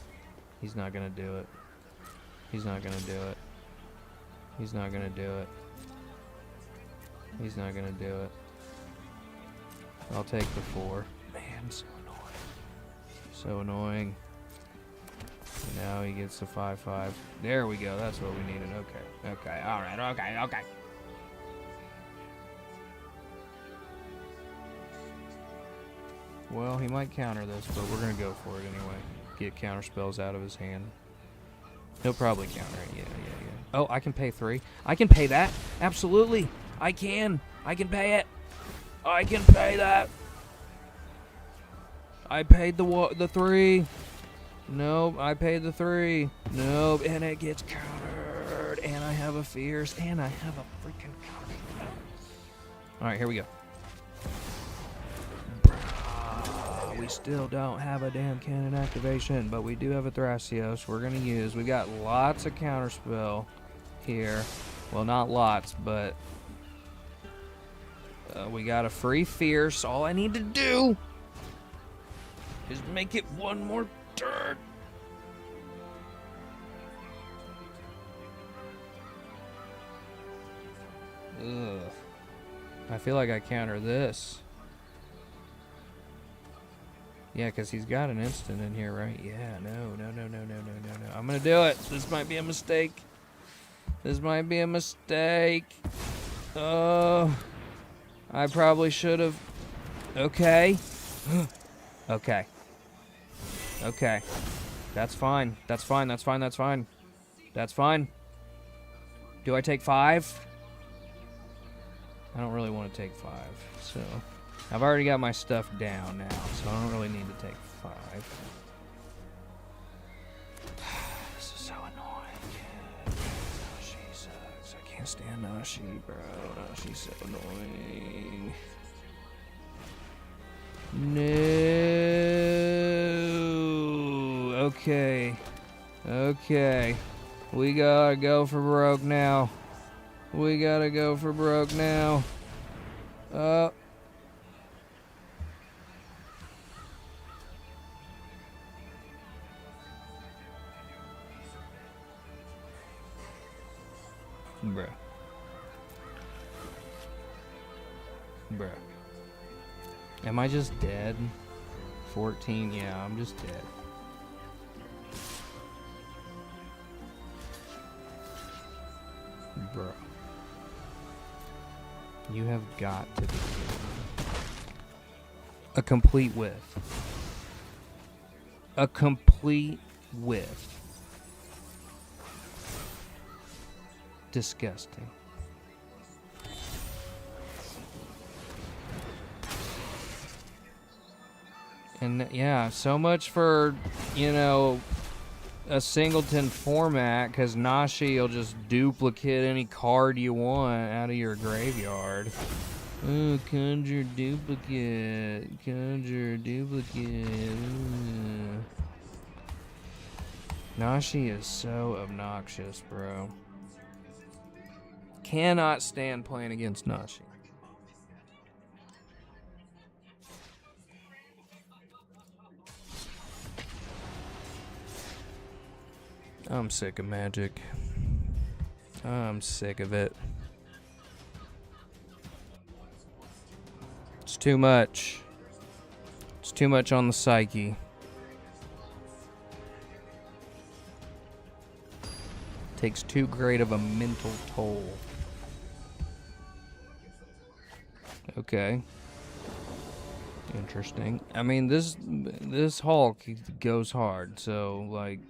He's not going to do it. He's not going to do it. He's not going to do it. He's not going to do it. I'll take the 4. Man, so annoying. So annoying. And now he gets the 5/5. There we go. That's what we needed. Okay. Okay. All right. Okay. Okay. Well, he might counter this, but we're going to go for it anyway. Get counter spells out of his hand. He'll probably counter it. Yeah. Oh, I can pay 3. I can pay that. Absolutely. I can. I can pay it. I can pay that. I paid the 3. Nope, I paid the 3. Nope, and it gets countered. And I have a fierce, and I have a freaking counter. Alright, here we go. We still don't have a damn cannon activation, but we do have a Thrasios we're going to use. We got lots of counterspell here. Well, not lots, but we got a free fierce. All I need to do is make it one more turn. Ugh. I feel like I counter this. Yeah, because he's got an instant in here, right? Yeah, no. I'm going to do it. This might be a mistake. This might be a mistake. Oh, I probably should have. Okay. Okay. Okay. That's fine. That's fine. That's fine. That's fine. That's fine. Do I take 5? I don't really want to take 5, so... I've already got my stuff down now, so I don't really need to take 5. This is so annoying. Nashi sucks. I can't stand Nashi, bro. Nashi's so annoying. No. Okay. Okay. We gotta go for broke now. We gotta go for broke now. Bruh. Bruh. Am I just dead? 14? Yeah, I'm just dead. Bruh. You have got to be kidding me. A complete whiff. A complete whiff. Disgusting. And yeah, so much for, you know, a singleton format, because Nashi will just duplicate any card you want out of your graveyard. Oh, conjure duplicate. Conjure duplicate. Nashi is so obnoxious, bro. Cannot stand playing against Nashi. I'm sick of Magic. I'm sick of it. It's too much. It's too much on the psyche. Takes too great of a mental toll. Okay. Interesting. I mean, this Hulk goes hard, so, like,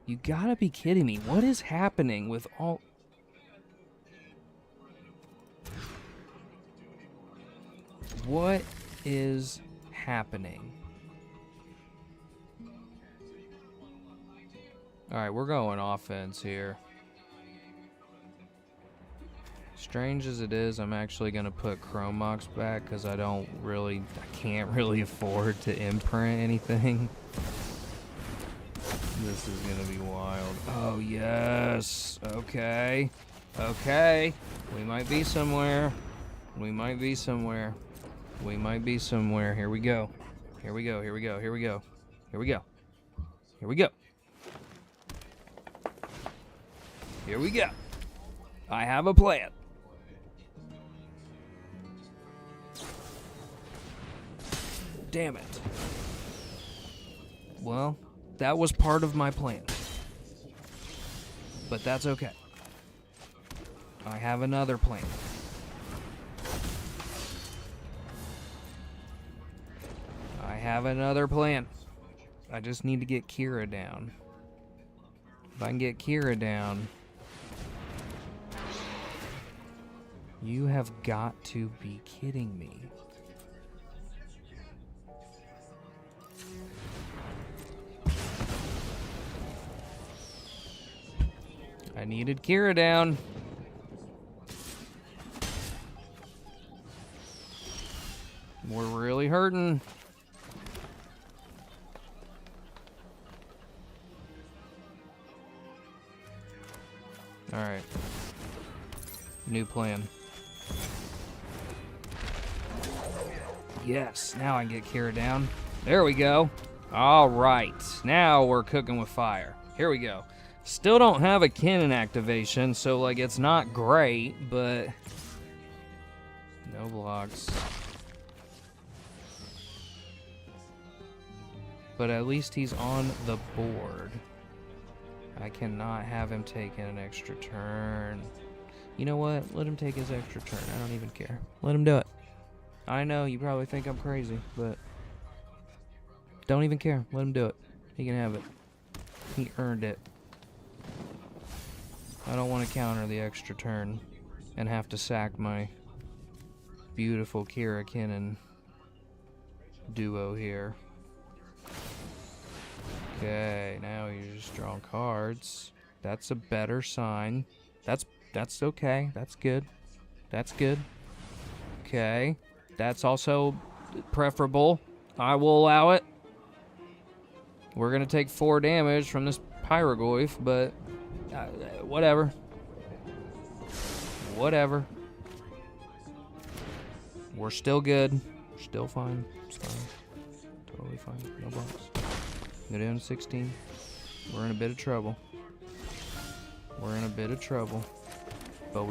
you gotta be kidding me. What is happening with all... What is happening? Alright, we're going offense here. Strange as it is, I'm actually going to put Chromox back because I can't really afford to imprint anything. This is going to be wild. Oh, yes. Okay. Okay. We might be somewhere. We might be somewhere. We might be somewhere. Here we go. Here we go. Here we go. Here we go. Here we go. Here we go. Here we go. I have a plan. Damn it. Well, that was part of my plan. But that's okay. I have another plan. I have another plan. I just need to get Kira down. If I can get Kira down... You have got to be kidding me. I needed Kira down. We're really hurting. All right. New plan. Yes, now I can get Kira down. There we go. All right, now we're cooking with fire. Here we go. Still don't have a Kinnan activation, so like it's not great, but no blocks. But at least he's on the board. I cannot have him taking an extra turn. You know what? Let him take his extra turn. I don't even care. Let him do it. I know you probably think I'm crazy, but don't even care. Let him do it. He can have it. He earned it. I don't want to counter the extra turn and have to sack my beautiful Kira Kinnan duo here. Okay, now you're just drawing cards. That's a better sign. That's okay. That's good. That's good. Okay. That's also preferable. I will allow it. We're going to take 4 damage from this Pyrogoyf, but whatever. Whatever. We're still good. We're still fine. It's fine. Totally fine. No blocks. Go down to 16. We're in a bit of trouble. We're in a bit of trouble. But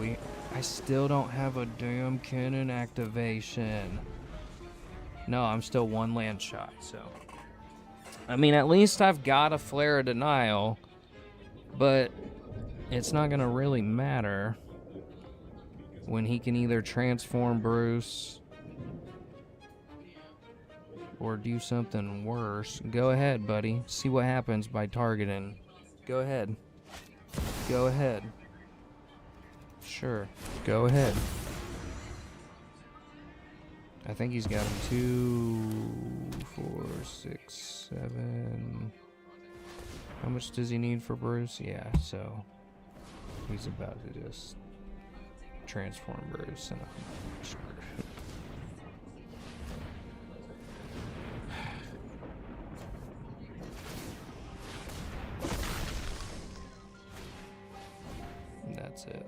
I still don't have a damn Kinnan activation. No, I'm still 1 land shot, so. I mean, at least I've got a Flare of Denial, but it's not gonna really matter when he can either transform Bruce or do something worse. Go ahead, buddy. See what happens by targeting. Go ahead. Go ahead. Sure. Go ahead. I think he's got him 2, 4, 6, 7. How much does he need for Bruce? Yeah, so he's about to just transform Bruce, and I'm screwed. That's it.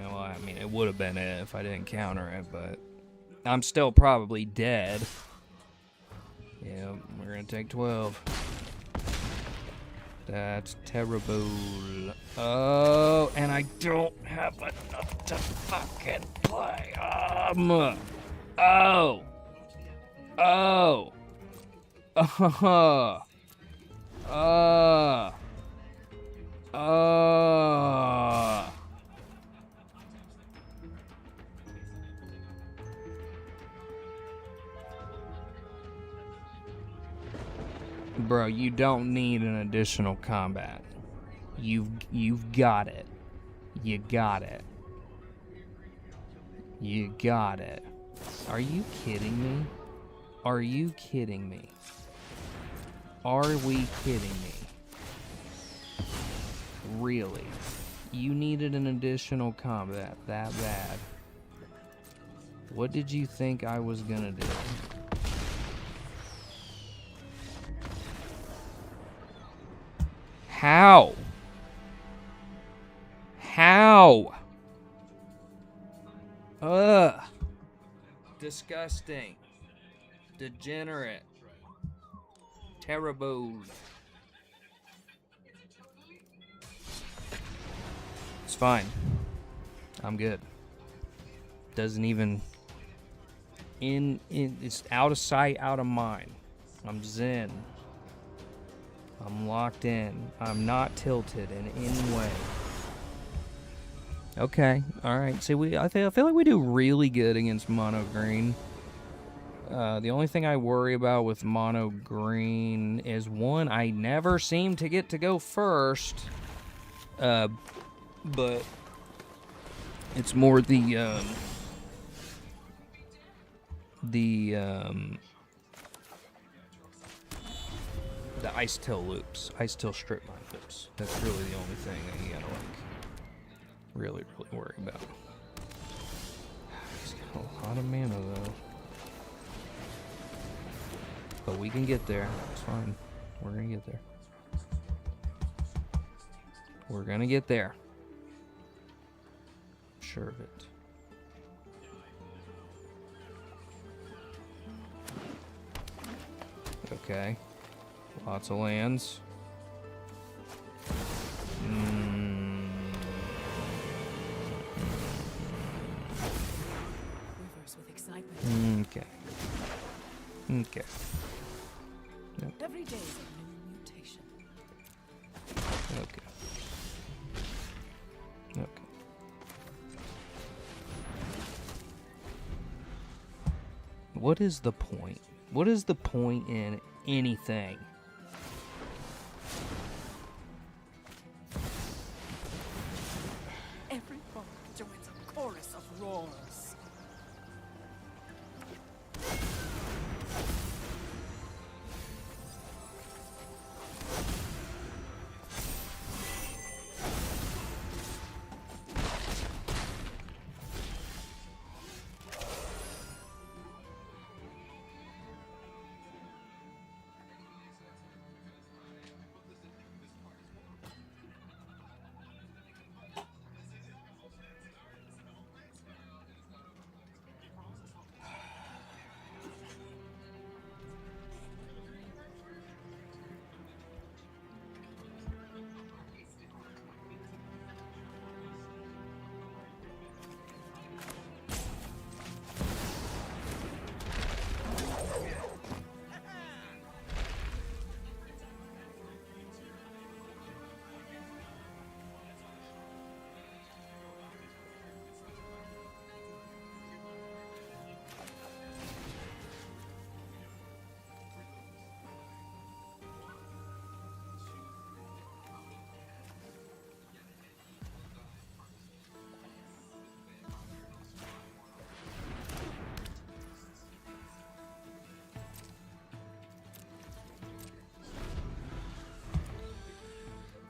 Well, I mean, it would have been it if I didn't counter it, but I'm still probably dead. Yeah, we're gonna take 12. That's terrible. Oh, and I don't have enough to fucking play. Oh. Oh. Bro, you don't need an additional combat. You've got it. You got it. You got it. Are you kidding me? Are you kidding me? Are we kidding me? Really? You needed an additional combat that bad? What did you think I was gonna do? How? How? Ugh. Disgusting. Degenerate. Terrible. It's fine. I'm good. Doesn't even... It's out of sight, out of mind. I'm zen. I'm locked in. I'm not tilted in any way. Okay, all right. See, I feel like we do really good against mono green. The only thing I worry about with mono green is, one, I never seem to get to go first. But it's more the ice tail loops, ice tail strip mine loops. That's really the only thing that you gotta like really worry about. He's got a lot of mana though, but we can get there. It's fine. We're gonna get there. We're gonna get there. I'm sure of it. Okay. Lots of lands. Okay. Okay. Yep. Every day is a new mutation. Okay. Okay. What is the point? What is the point in anything? Every bard joins a chorus of roars.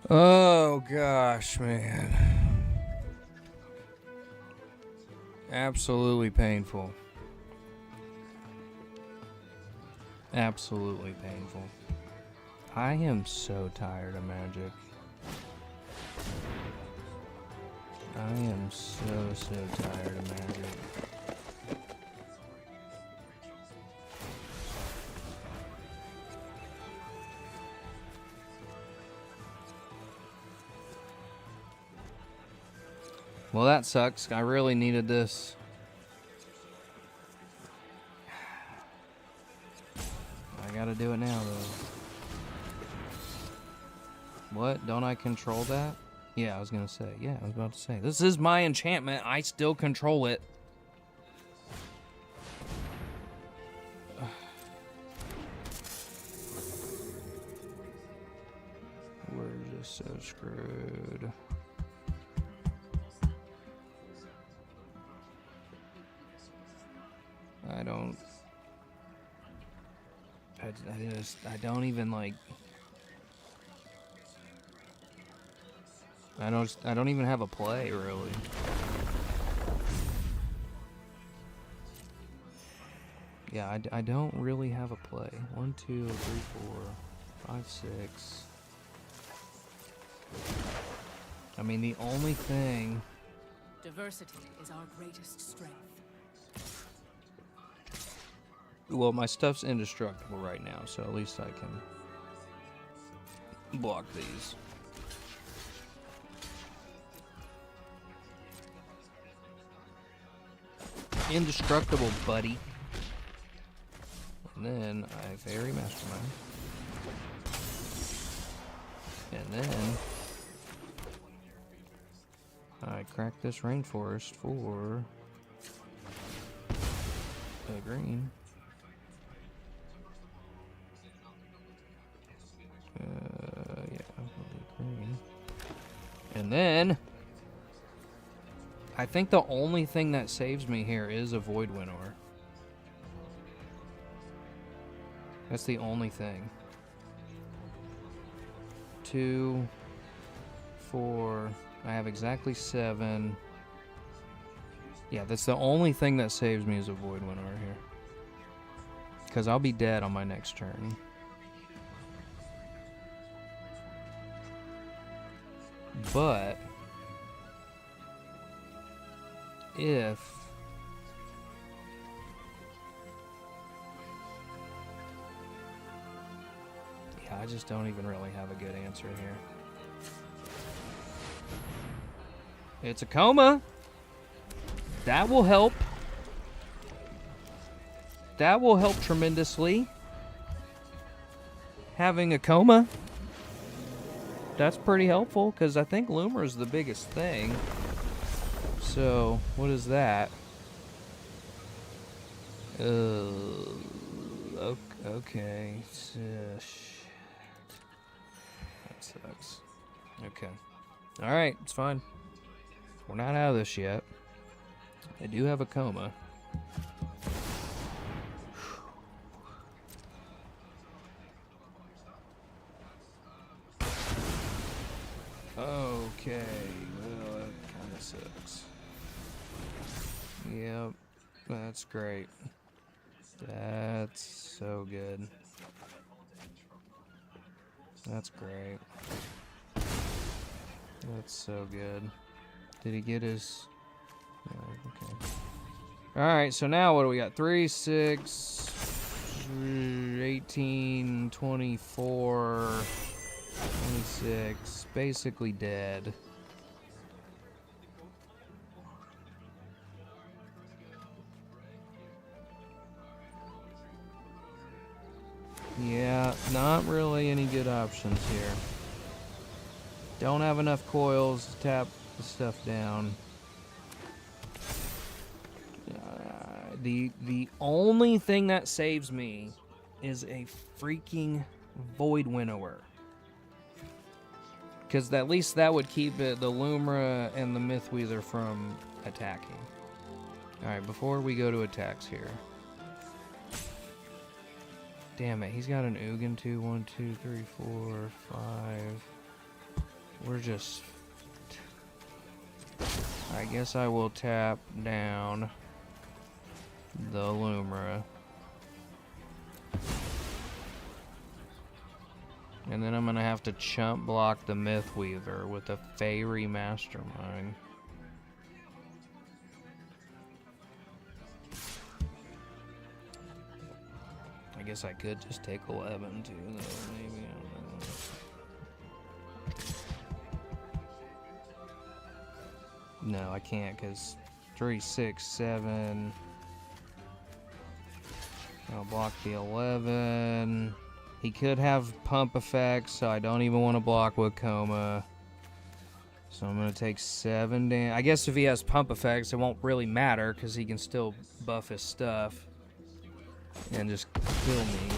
Oh gosh, man. Absolutely painful. Absolutely painful. I am so tired of Magic. I am so tired of Magic. Well, that sucks. I really needed this. I gotta do it now, though. What? Don't I control that? Yeah, I was gonna say. Yeah, I was about to say. This is my enchantment. I still control it. We're just so screwed. I don't. I don't even like. I don't even have a play really. Yeah, I don't really have a play. 1, 2, 3, 4, 5, 6. I mean, the only thing. Diversity is our greatest strength. Well, my stuff's indestructible right now, so at least I can block these. Indestructible, buddy. And then I Fairy Mastermind. And then I crack this rainforest for a green. Yeah, I'll do green. And then I think the only thing that saves me here is a Void Winnower. That's the only thing. 2, 4. I have exactly 7. Yeah, that's the only thing that saves me is a Void Winnower here. Because I'll be dead on my next turn. But if I just don't even really have a good answer here. It's a coma. That will help. That will help tremendously. Having a coma. That's pretty helpful, because I think Loomer is the biggest thing. So, what is that? Okay. Shit. That sucks. Okay. Alright, it's fine. We're not out of this yet. I do have a coma. Okay, well, that kind of sucks. Yep, that's great. That's so good. That's great. That's so good. Did he get his... Oh, okay. Alright, so now what do we got? 3, 6, 18, 24, 26. Basically dead. Yeah, not really any good options here. Don't have enough coils to tap the stuff down. The only thing that saves me is a freaking Void Winnower. Because at least that would keep the Lumra and the Mythweaver from attacking. Alright, before we go to attacks here. Damn it, he's got an Ugin too. 1, 2, 3, 4, 5. We're just... I guess I will tap down the Lumra. And then I'm going to have to chump block the Mythweaver with a Fairy Mastermind. I guess I could just take 11 too, though, maybe. I don't know. No, I can't, because 3, 6, 7. I'll block the 11. He could have pump effects, so I don't even want to block with coma. So I'm going to take 7 damage. I guess if he has pump effects, it won't really matter, because he can still buff his stuff and just kill me.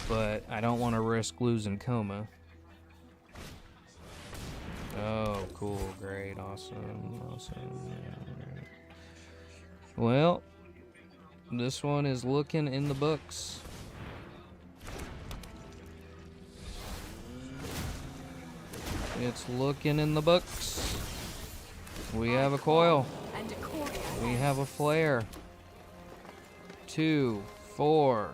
But I don't want to risk losing coma. Oh, cool, great, awesome. Yeah, great. Well, This one is looking in the books. It's looking in the books. We have a coil. We have a flare. 2, 4,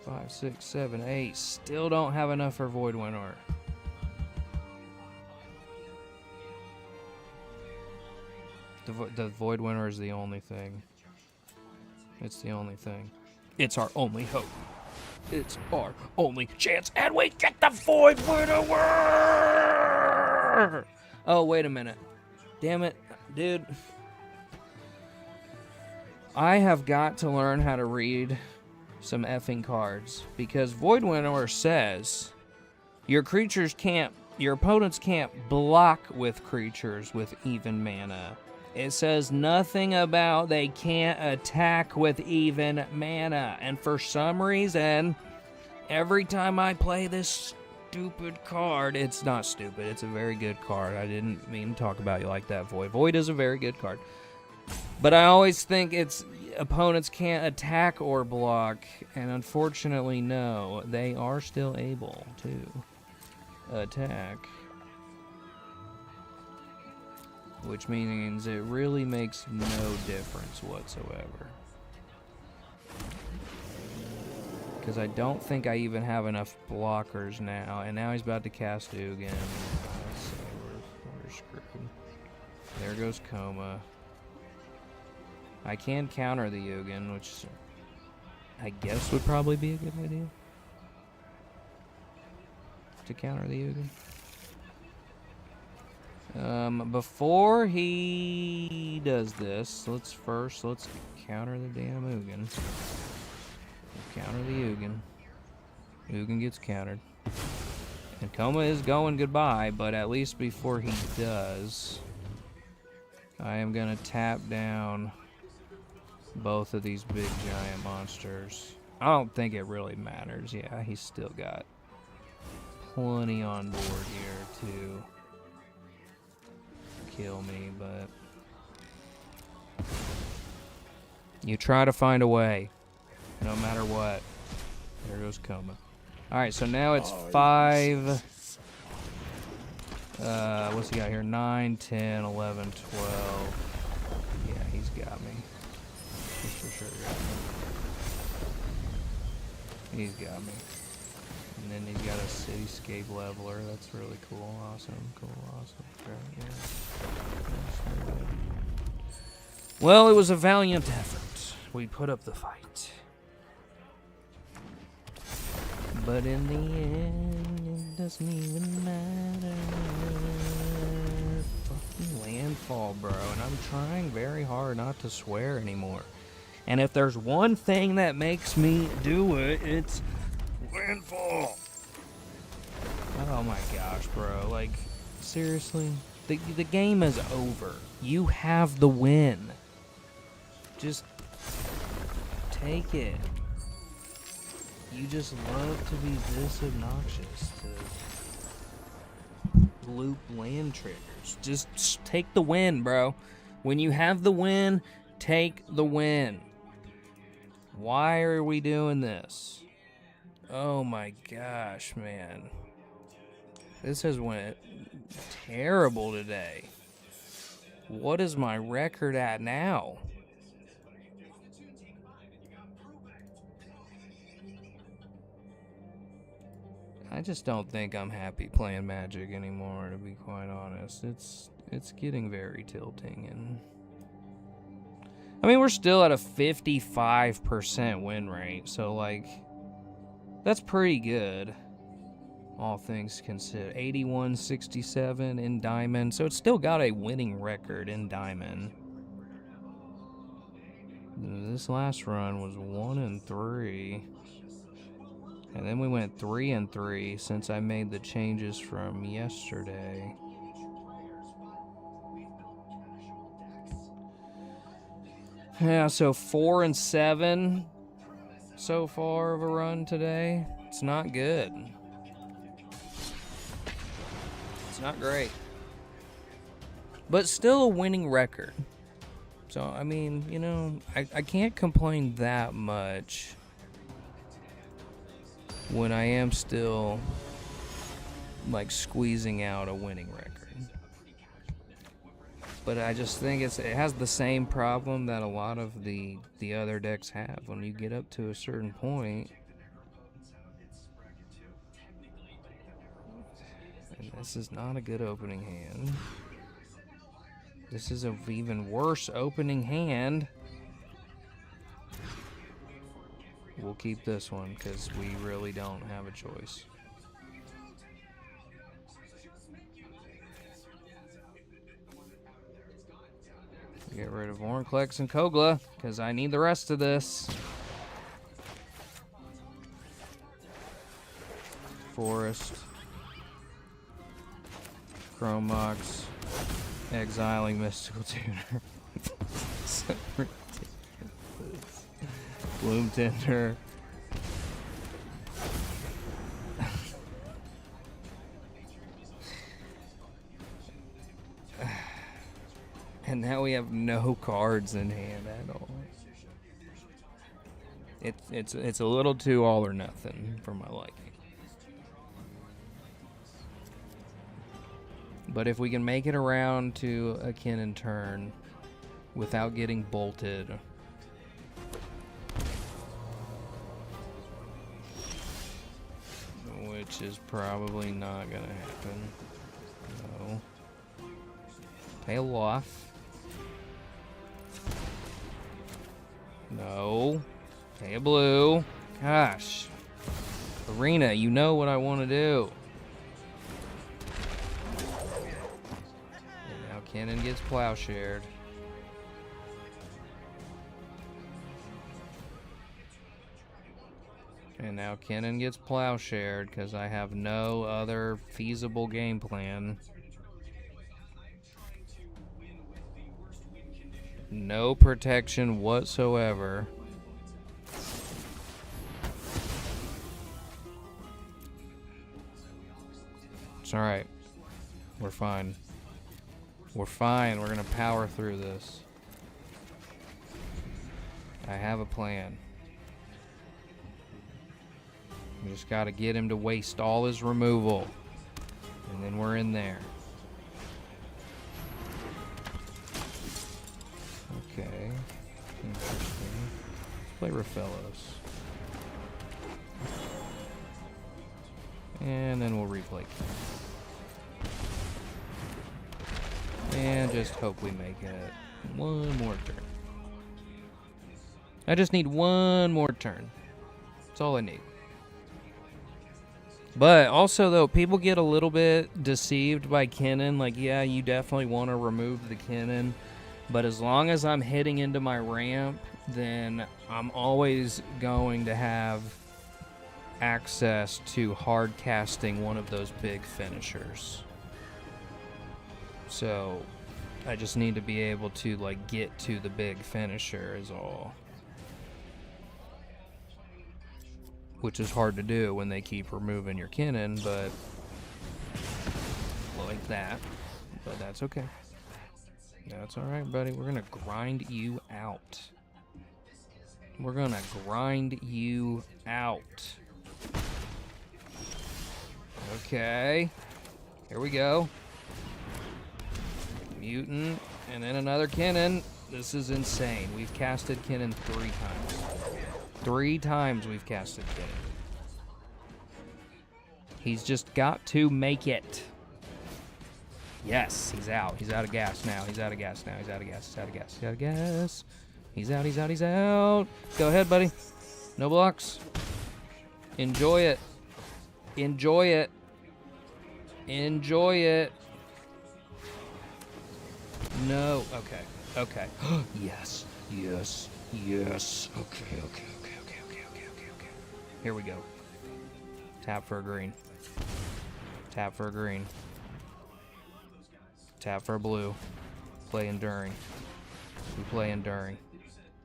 5, 6, 7, 8. Still don't have enough for Void Winnower. The Void Winnower is the only thing. It's the only thing. It's our only hope. It's our only chance, and we get the Void Winnower! Oh, wait a minute. Damn it, dude. I have got to learn how to read some effing cards, because Void Winnower says your opponents can't block with creatures with even mana. It says nothing about they can't attack with even mana. And for some reason, every time I play this stupid card, it's not stupid, it's a very good card. I didn't mean to talk about you like that, Void. Void is a very good card. But I always think it's opponents can't attack or block. And unfortunately, no, they are still able to attack. Which means it really makes no difference whatsoever. Because I don't think I even have enough blockers now. And now he's about to cast Ugin. So we're screwed. There goes Coma. I can counter the Ugin, which I guess would probably be a good idea. To counter the Ugin. Before he does this, let's counter the damn Ugin. Counter the Ugin. Ugin gets countered. And Coma is going goodbye, but at least before he does, I am gonna tap down both of these big giant monsters. I don't think it really matters. Yeah, he's still got plenty on board here to kill me, but you try to find a way, no matter what. There goes Coma. Alright, so now it's 5. What's he got here? 9, 10, 11, 12. Yeah, he's got me. He's for sure got me. He's got me. And then he's got a cityscape leveler. That's really cool. Awesome. Cool. Awesome. Yeah. Well, it was a valiant effort. We put up the fight. But in the end, it doesn't even matter. Fucking landfall, bro. And I'm trying very hard not to swear anymore. And if there's one thing that makes me do it, it's landfall. Oh my gosh, bro. Like, seriously? The game is over. You have the win. Just take it. You just love to be this obnoxious to loop land triggers. Just take the win, bro. When you have the win, take the win. Why are we doing this? Oh my gosh, man. This has went terrible today. What is my record at now? I just don't think I'm happy playing Magic anymore, to be quite honest. It's getting very tilting, and I mean, we're still at a 55% win rate, so like that's pretty good, all things considered. 81-67 in Diamond, so it's still got a winning record in Diamond. This last run was 1-3. And then we went 3-3 since I made the changes from yesterday. Yeah, so 4-7 so far of a run today. It's not good. It's not great. But still a winning record. So So, I mean, you know, I can't complain that much when I am still, like, squeezing out a winning record. But I just think it has the same problem that a lot of the other decks have. When you get up to a certain point, and this is not a good opening hand. This is an even worse opening hand. We'll keep this one because we really don't have a choice. Get rid of Vorinclex and Kogla because I need the rest of this. Forest. Chromox. Exiling Mystical Tuner. So ridiculous. Bloom Tender. And now we have no cards in hand at all. It's a little too all or nothing for my liking. But if we can make it around to a Kinnan turn without getting bolted, which is probably not gonna happen. No. Tail off. No. Pay a blue. Gosh. Arena, you know what I want to do. And now Kinnan gets plowshared. And now Kinnan gets plowshared because I have no other feasible game plan. No protection whatsoever. It's alright. We're fine. We're fine. We're gonna power through this. I have a plan. We just gotta get him to waste all his removal. And then we're in there. Okay, interesting. Let's play Raphellos. And then we'll replay Kinnan. And just hope we make it one more turn. I just need one more turn. That's all I need. But also, though, people get a little bit deceived by Kinnan. Like, yeah, you definitely want to remove the Kinnan. But as long as I'm hitting into my ramp, then I'm always going to have access to hard casting one of those big finishers. So I just need to be able to, like, get to the big finisher is all. Which is hard to do when they keep removing your Kinnan, but like that. But that's okay. That's alright, buddy. We're gonna grind you out. We're gonna grind you out. Okay. Here we go. Mutant, and then another Kinnan. This is insane. We've casted Kinnan 3 times. 3 times we've casted Kinnan. He's just got to make it. Yes, he's out. He's out of gas now. He's out of gas now. He's out of gas. He's out of gas. He's out of gas. He's out. He's out. He's out. Go ahead, buddy. No blocks. Enjoy it. Enjoy it. Enjoy it. No. Okay. Okay. Yes. Yes. Yes. Okay. Okay. Okay. Okay. Okay. Okay. Okay. Okay. Here we go. Tap for a green. Tap for a green. Tap for a blue. Play enduring. We play enduring.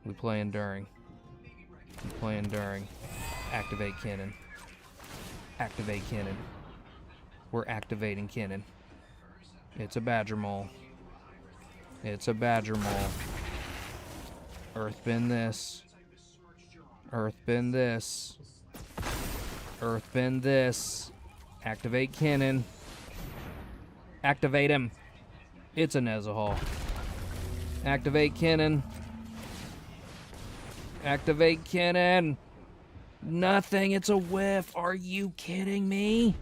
We play enduring. We play enduring. Activate Kinnan. Activate Kinnan. We're activating Kinnan. It's a Badger Mole. It's a Badger Mole. Earthbend this. Earthbend this. Earthbend this. Activate Kinnan. Activate him. It's a Nezahal. Activate Kinnan. Activate Kinnan. Nothing. It's a whiff. Are you kidding me?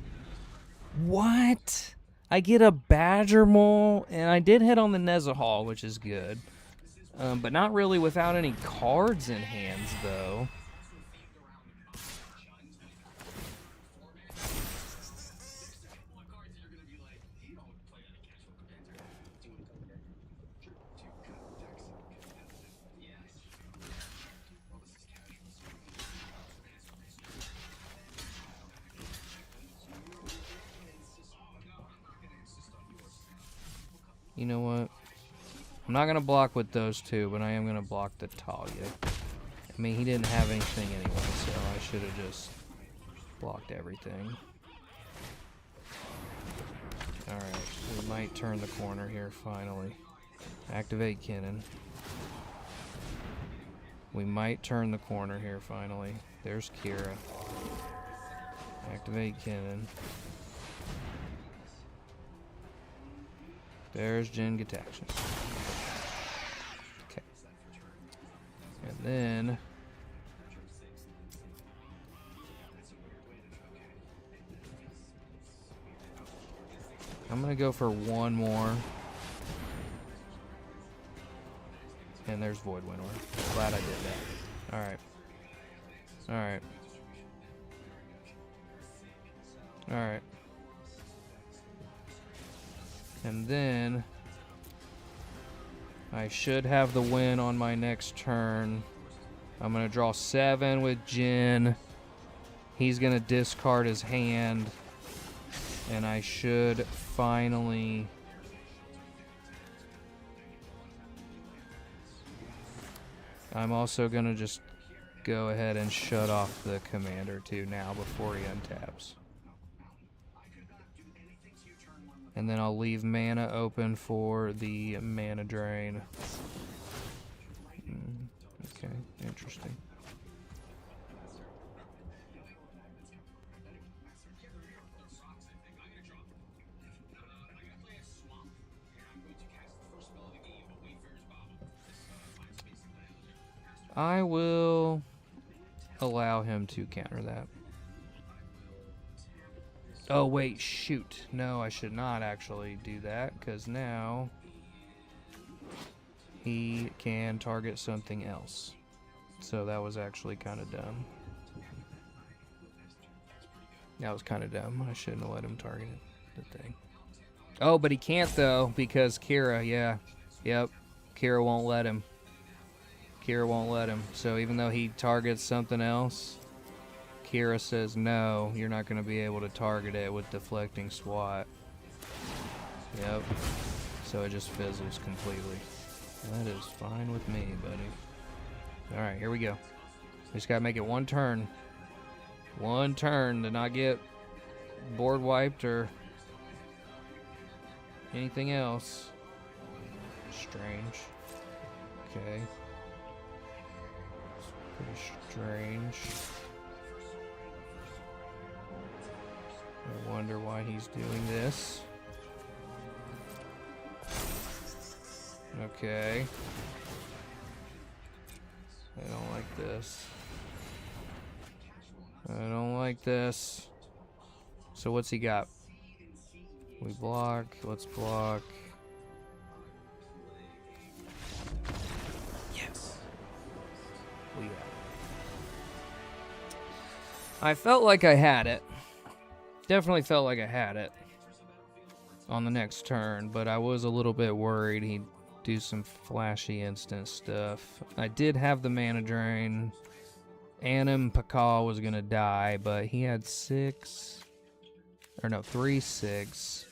What? I get a Badger Mole, and I did hit on the Nezahal, which is good. But not really without any cards in hands, though. You know what? I'm not going to block with those two, but I am going to block the Talia. I mean, he didn't have anything anyway, so I should have just blocked everything. Alright, we might turn the corner here, finally. Activate Kinnan. We might turn the corner here, finally. There's Kira. Activate Kinnan. There's Jin Gataction. Okay. And then... I'm gonna go for one more. And there's Void Winnower. Glad I did that. Alright. Alright. Alright. And then I should have the win on my next turn. I'm going to draw 7 with Jin. He's going to discard his hand. And I should finally... I'm also going to just go ahead and shut off the commander too now before he untaps. And then I'll leave mana open for the mana drain. Okay, interesting. I will allow him to counter that. Oh, wait, shoot. No, I should not actually do that, because now he can target something else. So that was actually kind of dumb. That was kind of dumb. I shouldn't have let him target the thing. Oh, but he can't, though, because Kira, yeah. Yep, Kira won't let him. Kira won't let him. So even though he targets something else... Kira says, no, you're not going to be able to target it with deflecting SWAT. Yep. So it just fizzles completely. That is fine with me, buddy. Alright, here we go. We just got to make it one turn. One turn to not get board wiped or anything else. Strange. Okay. It's pretty strange. I wonder why he's doing this. Okay. I don't like this. I don't like this. So what's he got? We block. Let's block. Yes. We got it. I felt like I had it. Definitely felt like I had it on the next turn, but I was a little bit worried he'd do some flashy instant stuff. I did have the mana drain. Anim Pakal was going to die, but he had 3, 6,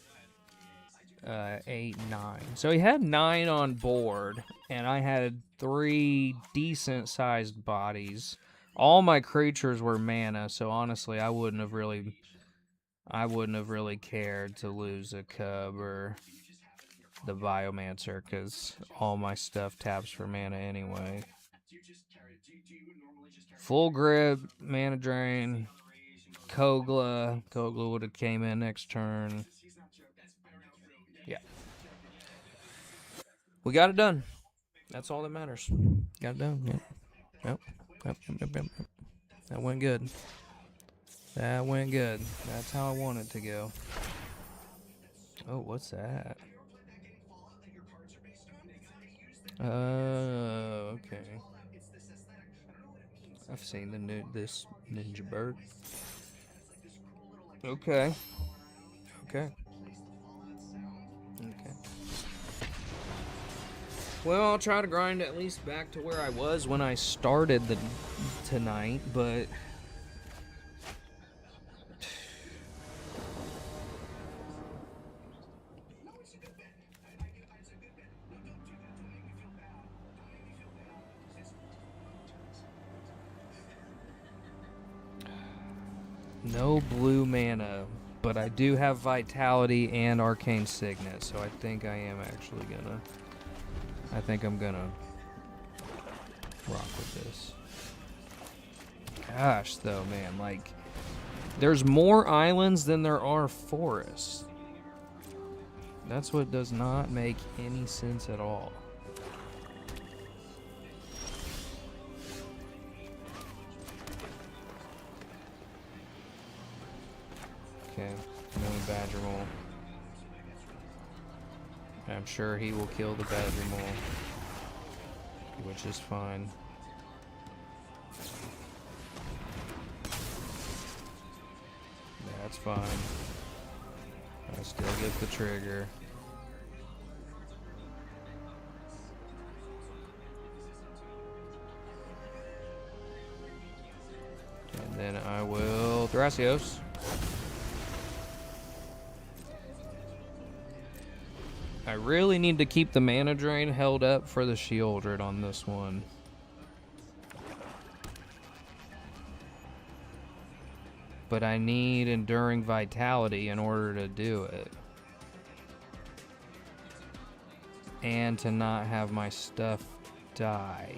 8, 9. So he had 9 on board, and I had 3 decent-sized bodies. All my creatures were mana, so honestly, I wouldn't have really cared to lose a Cub or the Biomancer, because all my stuff taps for mana anyway. Full grip, mana drain, Kogla. Kogla would have came in next turn. Yeah. We got it done. That's all that matters. Got it done. Yep. Yep. That went good. That went good. That's how I want it to go. Oh, what's that? Okay. I've seen this ninja bird. Okay. Okay. Well, I'll try to grind at least back to where I was when I started tonight, but no blue mana. But I do have Vitality and Arcane Signet, so I think I am actually gonna... I think I'm gonna rock with this. Gosh, though, man, like, there's more islands than there are forests. That's what does not make any sense at all. Okay, no Badger Mole. I'm sure he will kill the Badger Mole, which is fine. That's fine. I still get the trigger. And then I will Thrasios. I really need to keep the mana drain held up for the Shieldred on this one. But I need Enduring Vitality in order to do it. And to not have my stuff die.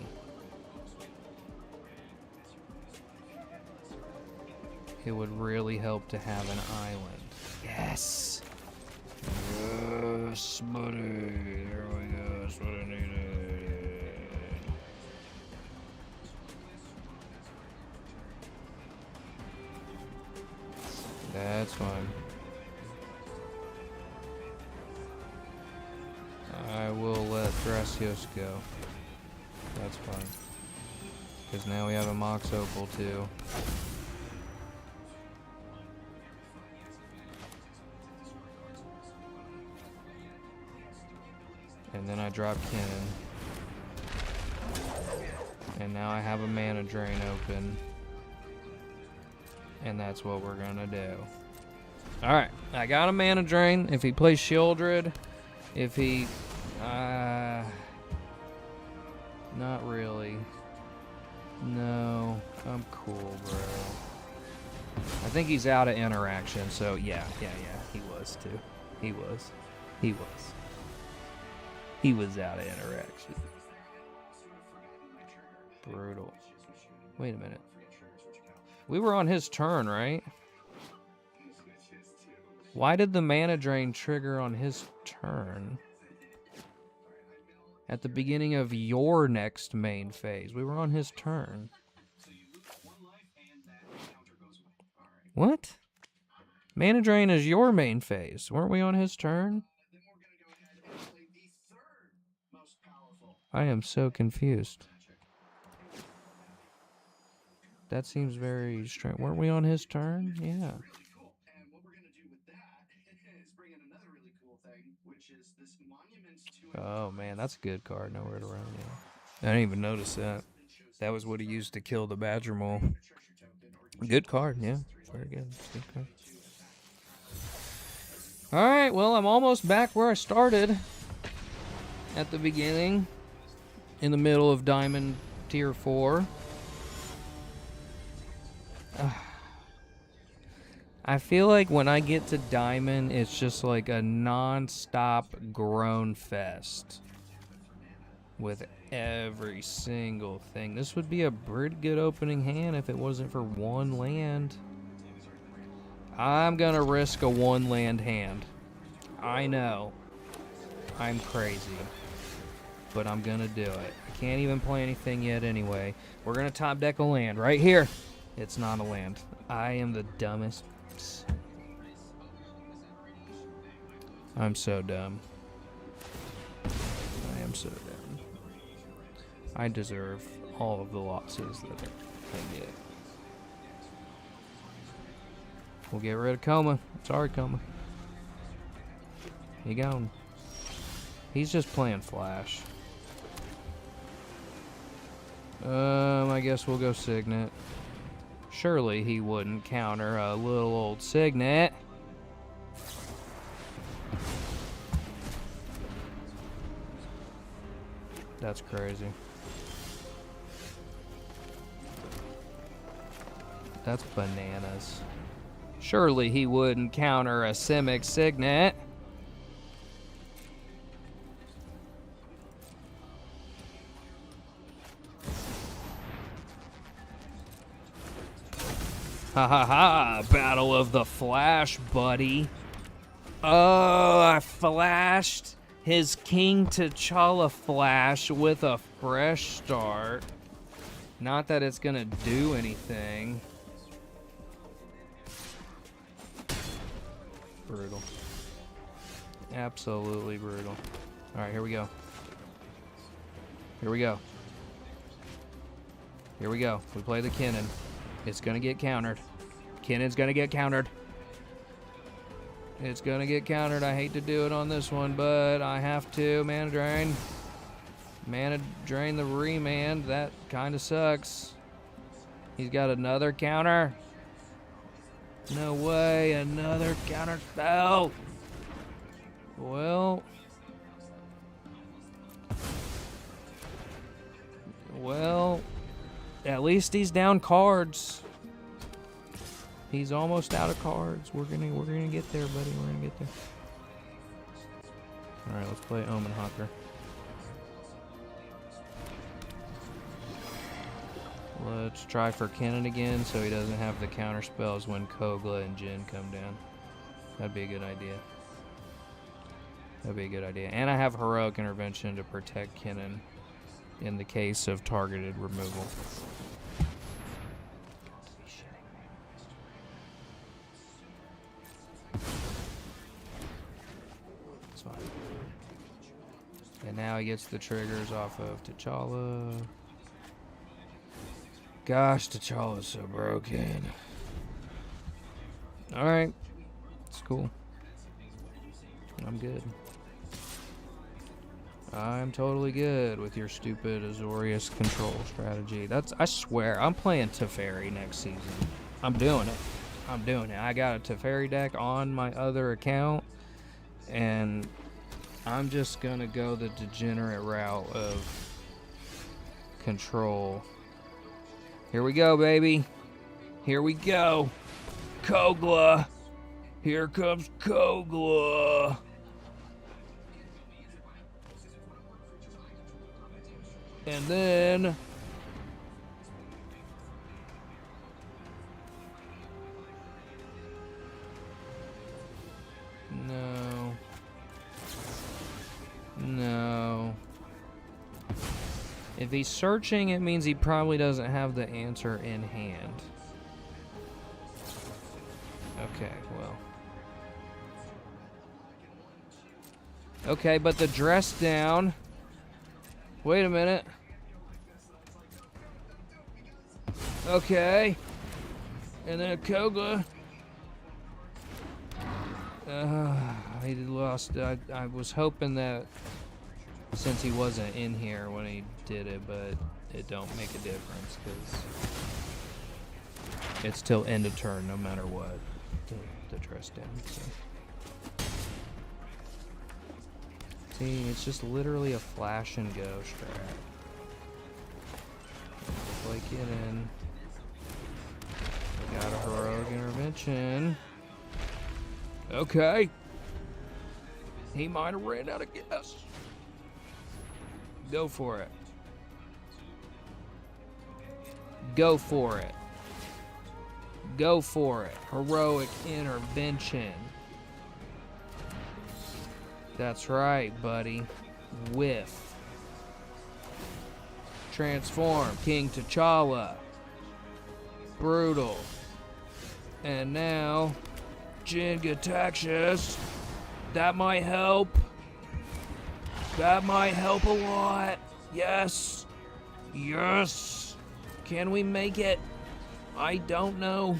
It would really help to have an island. Yes! Yes, buddy. There we go. That's what I needed. That's fine. I will let Thrasios go. That's fine. Because now we have a Mox Opal too. And then I drop Kinnan. And now I have a mana drain open. And that's what we're gonna do. Alright, I got a mana drain. If he plays Shieldred, if he... not really. No, I'm cool, bro. I think he's out of interaction, so yeah, he was too. He was. He was out of interaction. Brutal. Wait a minute. We were on his turn, right? Why did the mana drain trigger on his turn? At the beginning of your next main phase. We were on his turn. What? Mana drain is your main phase. Weren't we on his turn? I am so confused. That seems very strange. Weren't we on his turn? Yeah. Oh man, that's a good card. Nowhere to run. Yeah. I didn't even notice that. That was what he used to kill the Badger Mole. Good card, yeah. Very good. Good card. Alright, well, I'm almost back where I started. At the beginning. In the middle of Diamond Tier 4. I feel like when I get to Diamond, it's just like a non-stop groan fest. With every single thing. This would be a pretty good opening hand if it wasn't for one land. I'm gonna risk a one land hand. I know. I'm crazy. But I'm gonna do it. I can't even play anything yet anyway. We're gonna top deck a land right here. It's not a land. I am the dumbest. I'm so dumb. I am so dumb. I deserve all of the losses that I get. We'll get rid of Coma. Sorry, Coma. He gone. He's just playing Flash. I guess we'll go Signet. Surely he wouldn't counter a little old Signet. That's crazy. That's bananas. Surely he wouldn't counter a Simic Signet. Ha ha ha! Battle of the Flash, buddy. Oh, I flashed his King T'Challa Flash with a fresh start. Not that it's gonna do anything. Brutal. Absolutely brutal. Alright, here we go. Here we go. Here we go. We play the Kinnan. It's gonna get countered. Kinnan's gonna get countered. It's gonna get countered. I hate to do it on this one, but I have to. Mana drain. Mana drain the remand. That kind of sucks. He's got another counter. No way. Another counter spell. Well. At least he's down cards. He's almost out of cards. We're gonna get there, buddy. We're gonna get there. All right, let's play Omen Hawker. Let's try for Kinnan again, so he doesn't have the counter spells when Kogla and Jin come down. That'd be a good idea. That'd be a good idea. And I have Heroic Intervention to protect Kinnan in the case of targeted removal. It's fine. And now he gets the triggers off of T'Challa. Gosh, T'Challa's so broken. Alright. It's cool. I'm good. I'm totally good with your stupid Azorius control strategy. I swear, I'm playing Teferi next season. I'm doing it. I'm doing it. I got a Teferi deck on my other account, and I'm just gonna go the degenerate route of control. Here we go, baby. Here we go. Kogla. Here comes Kogla. And then no. If he's searching, it means he probably doesn't have the answer in hand. Okay, well. Okay, but the dress down. Wait a minute. Okay. And then Kogla. He lost. I was hoping that since he wasn't in here when he did it, but it don't make a difference because it's till end of turn no matter what. The dress down. So. See, it's just literally a flash and go strat. Like it in. Got a heroic intervention. Okay. He might have ran out of gas. Go for it. Go for it. Go for it. Heroic intervention. That's right, buddy. Whiff. Transform. King T'Challa. Brutal. And now, Jin-Gataxias. That might help. That might help a lot. Yes. Yes. Can we make it? I don't know.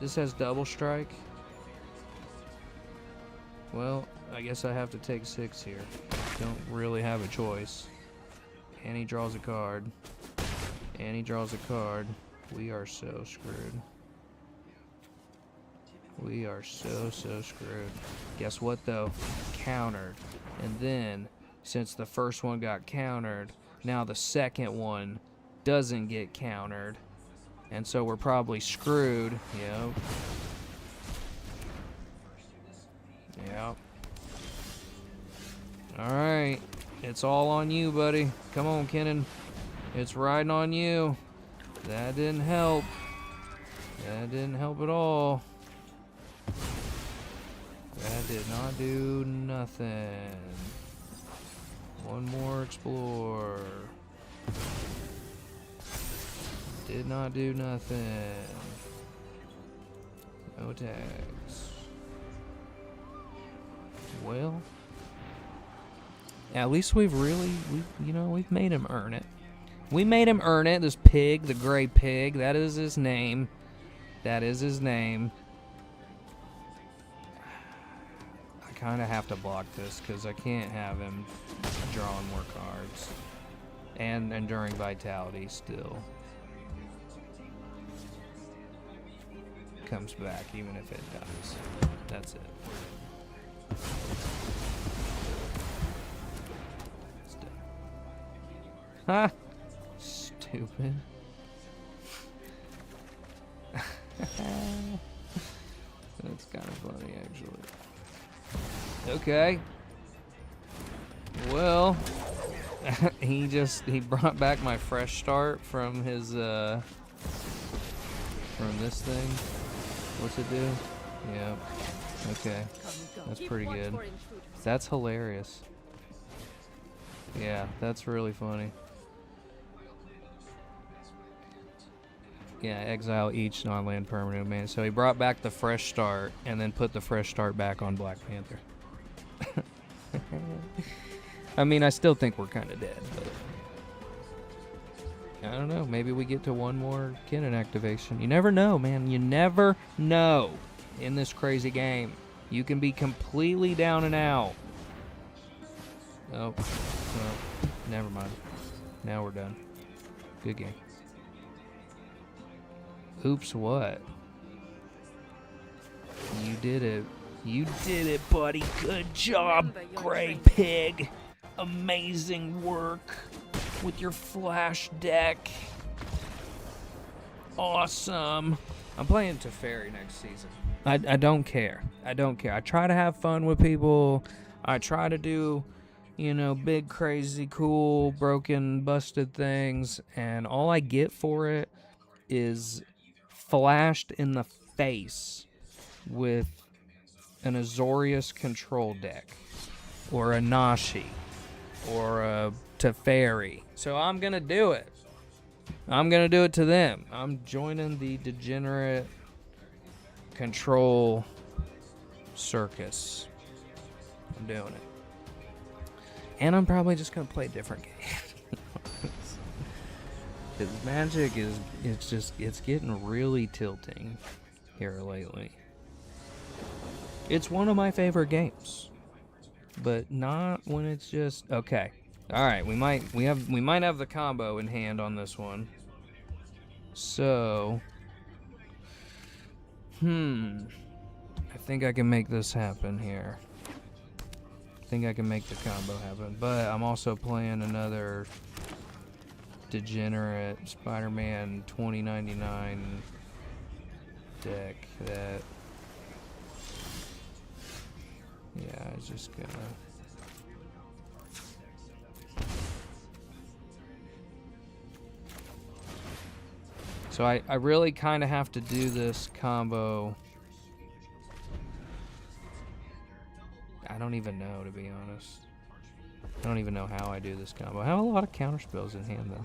This has double strike. Well, I guess I have to take 6 here. Don't really have a choice. And he draws a card. And he draws a card. We are so screwed. We are so screwed. Guess what though? Countered. And then, since the first one got countered, now the second one doesn't get countered. And so we're probably screwed. Yep. Yep. Alright. It's all on you, buddy. Come on, Kinnan. It's riding on you. That didn't help. That didn't help at all. That did not do nothing. One more explore. Did not do nothing. No tags. Well, at least we've made him earn it. We made him earn it. This pig, the gray pig, that is his name. That is his name. I kind of have to block this because I can't have him drawing more cards. And enduring vitality still comes back even if it dies. That's it. It's done. Ha! Stupid. That's kind of funny, actually. Okay. Well, he brought back my fresh start from his from this thing. What's it do? Yeah. Okay. That's pretty good. That's hilarious. Yeah, that's really funny. Yeah, exile each non-land permanent man. So he brought back the fresh start and then put the fresh start back on Black Panther. I mean, I still think we're kind of dead, but I don't know. Maybe we get to one more Kinnan activation. You never know, man. You never know in this crazy game. You can be completely down and out. Oh, well, never mind. Now we're done. Good game. Oops, what? You did it. You did it, buddy. Good job, Gray Pig. Amazing work with your flash deck. Awesome. I'm playing Teferi next season. I don't care. I don't care. I try to have fun with people. I try to do, big, crazy, cool, broken, busted things. And all I get for it is flashed in the face with an Azorius control deck, or a Nashi, or a Teferi. So I'm gonna do it. I'm gonna do it to them. I'm joining the degenerate control circus. I'm doing it. And I'm probably just gonna play a different game. Because Magic it's getting really tilting here lately. It's one of my favorite games, but not when it's just okay. All right, we might have the combo in hand on this one. So, I think I can make this happen here. I think I can make the combo happen, but I'm also playing another degenerate Spider-Man 2099 deck that, yeah, I was just gonna So I really kind of have to do this combo. I don't even know, to be honest. I don't even know how I do this combo. I have a lot of counter spells in hand, though.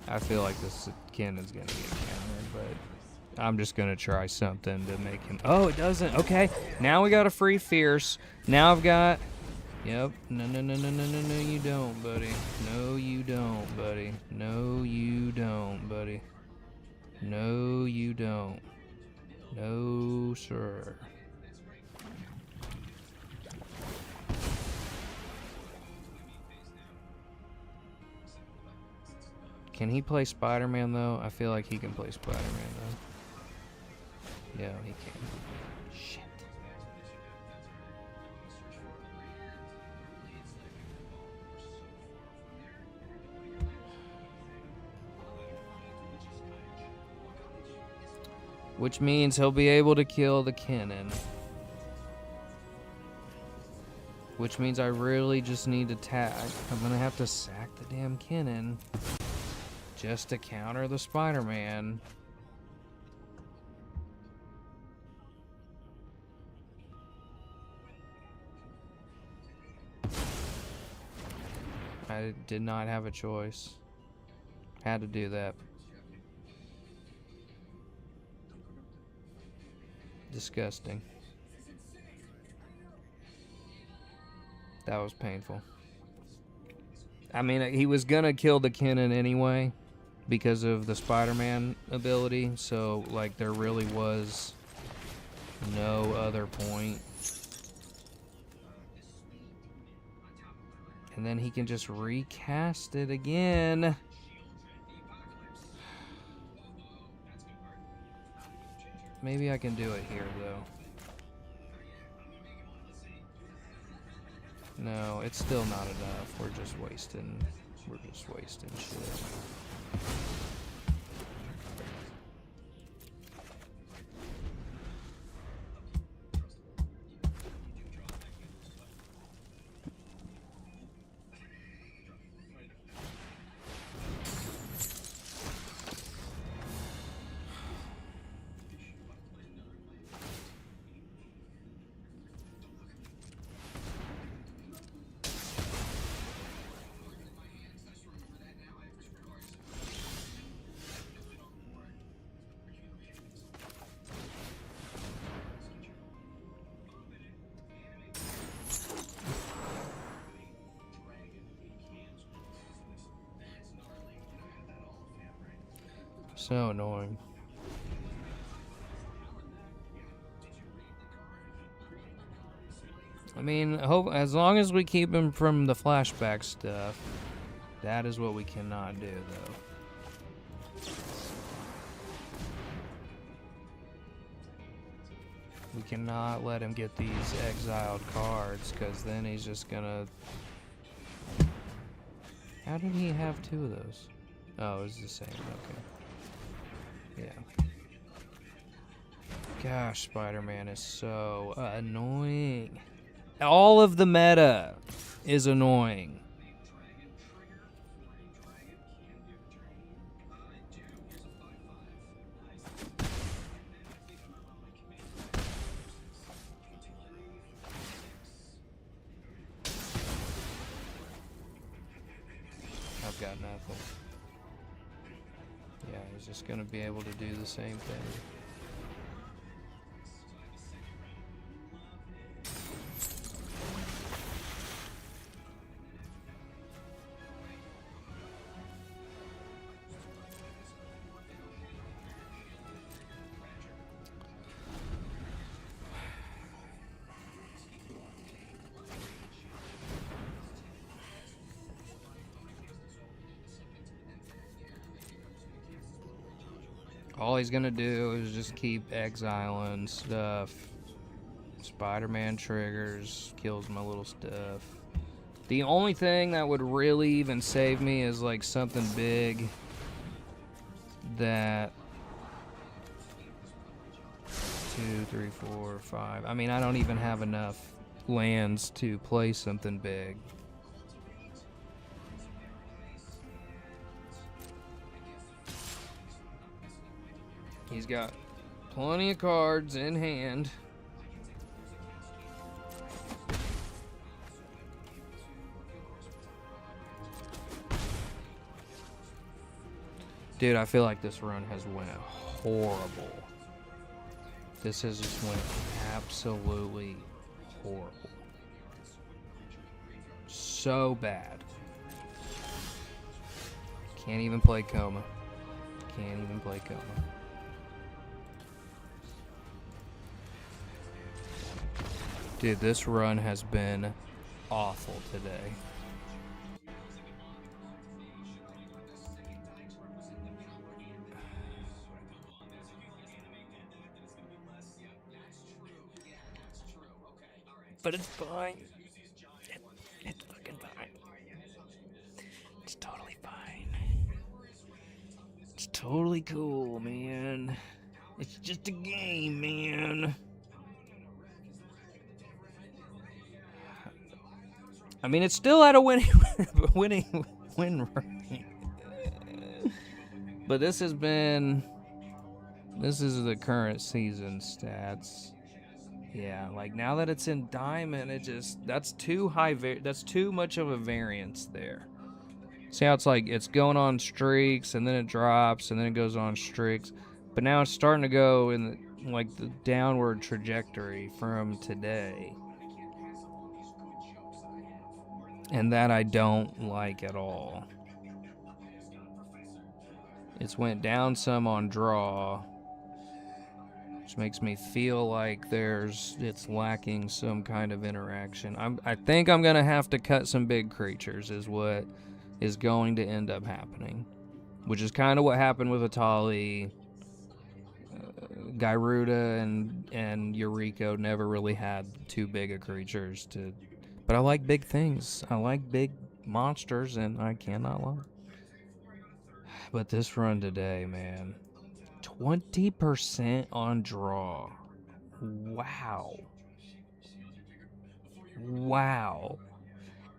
I feel like this Kinnan's gonna get countered, but I'm just gonna try something to make him. Oh, it doesn't. Okay, now we got a free fierce. Now I've got. Yep. No, no, no, no, no, no, no, you don't, buddy. No, you don't, buddy. No, you don't, buddy. No, you don't. No, sir. Can he play Spider-Man, though? I feel like he can play Spider-Man, though. Yeah, he can. Shit. Which means he'll be able to kill the Kinnan. Which means I really just need to tag. I'm gonna have to sack the damn Kinnan just to counter the Spider-Man. I did not have a choice. Had to do that. Disgusting. That was painful. I mean, he was gonna kill the Kinnan anyway because of the Spider-Man ability, so like there really was no other point. And then he can just recast it again. Maybe I can do it here, though. No, it's still not enough. We're just wasting shit. So annoying. I mean, hope as long as we keep him from the flashback stuff, that is what we cannot do, though. We cannot let him get these exiled cards, because then he's just gonna... How did he have two of those? Oh, it was the same, okay. Yeah. Gosh, Spider-Man is so annoying. All of the meta is annoying. I've got nothing. Yeah, he's just gonna be able to do the same thing. All he's gonna do is just keep exiling stuff. Spider-Man triggers, kills my little stuff. The only thing that would really even save me is like something big that 2, 3, 4, 5. I mean, I don't even have enough lands to play something big. He's got plenty of cards in hand. Dude, I feel like this run has went horrible. This has just went absolutely horrible. So bad. Can't even play Coma. Can't even play Coma. Dude, this run has been awful today. But it's fine. It's fucking fine. It's totally fine. It's totally cool, man. It's just a game, man. I mean, it's still at a winning win rate. But this is the current season stats. Yeah, like now that it's in diamond, that's too much of a variance there. See how it's like it's going on streaks and then it drops and then it goes on streaks, but now it's starting to go in the downward trajectory from today, and that I don't like at all. It's went down some on draw, which makes me feel like it's lacking some kind of interaction. I think I'm gonna have to cut some big creatures is what is going to end up happening, which is kind of what happened with Atali. Gyruda and Eureka never really had too big of creatures but I like big things. I like big monsters, and I cannot lie. But this run today, man. 20% on draw. Wow.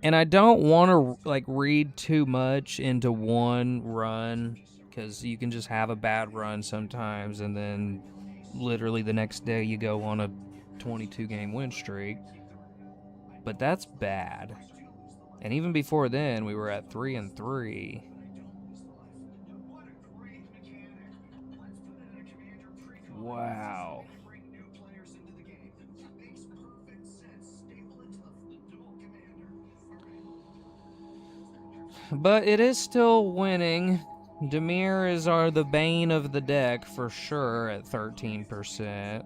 And I don't want to read too much into one run, because you can just have a bad run sometimes and then literally the next day you go on a 22 game win streak. But that's bad. And even before then we were at 3-3. Wow. But it is still winning. Dimir is the bane of the deck for sure at 13%.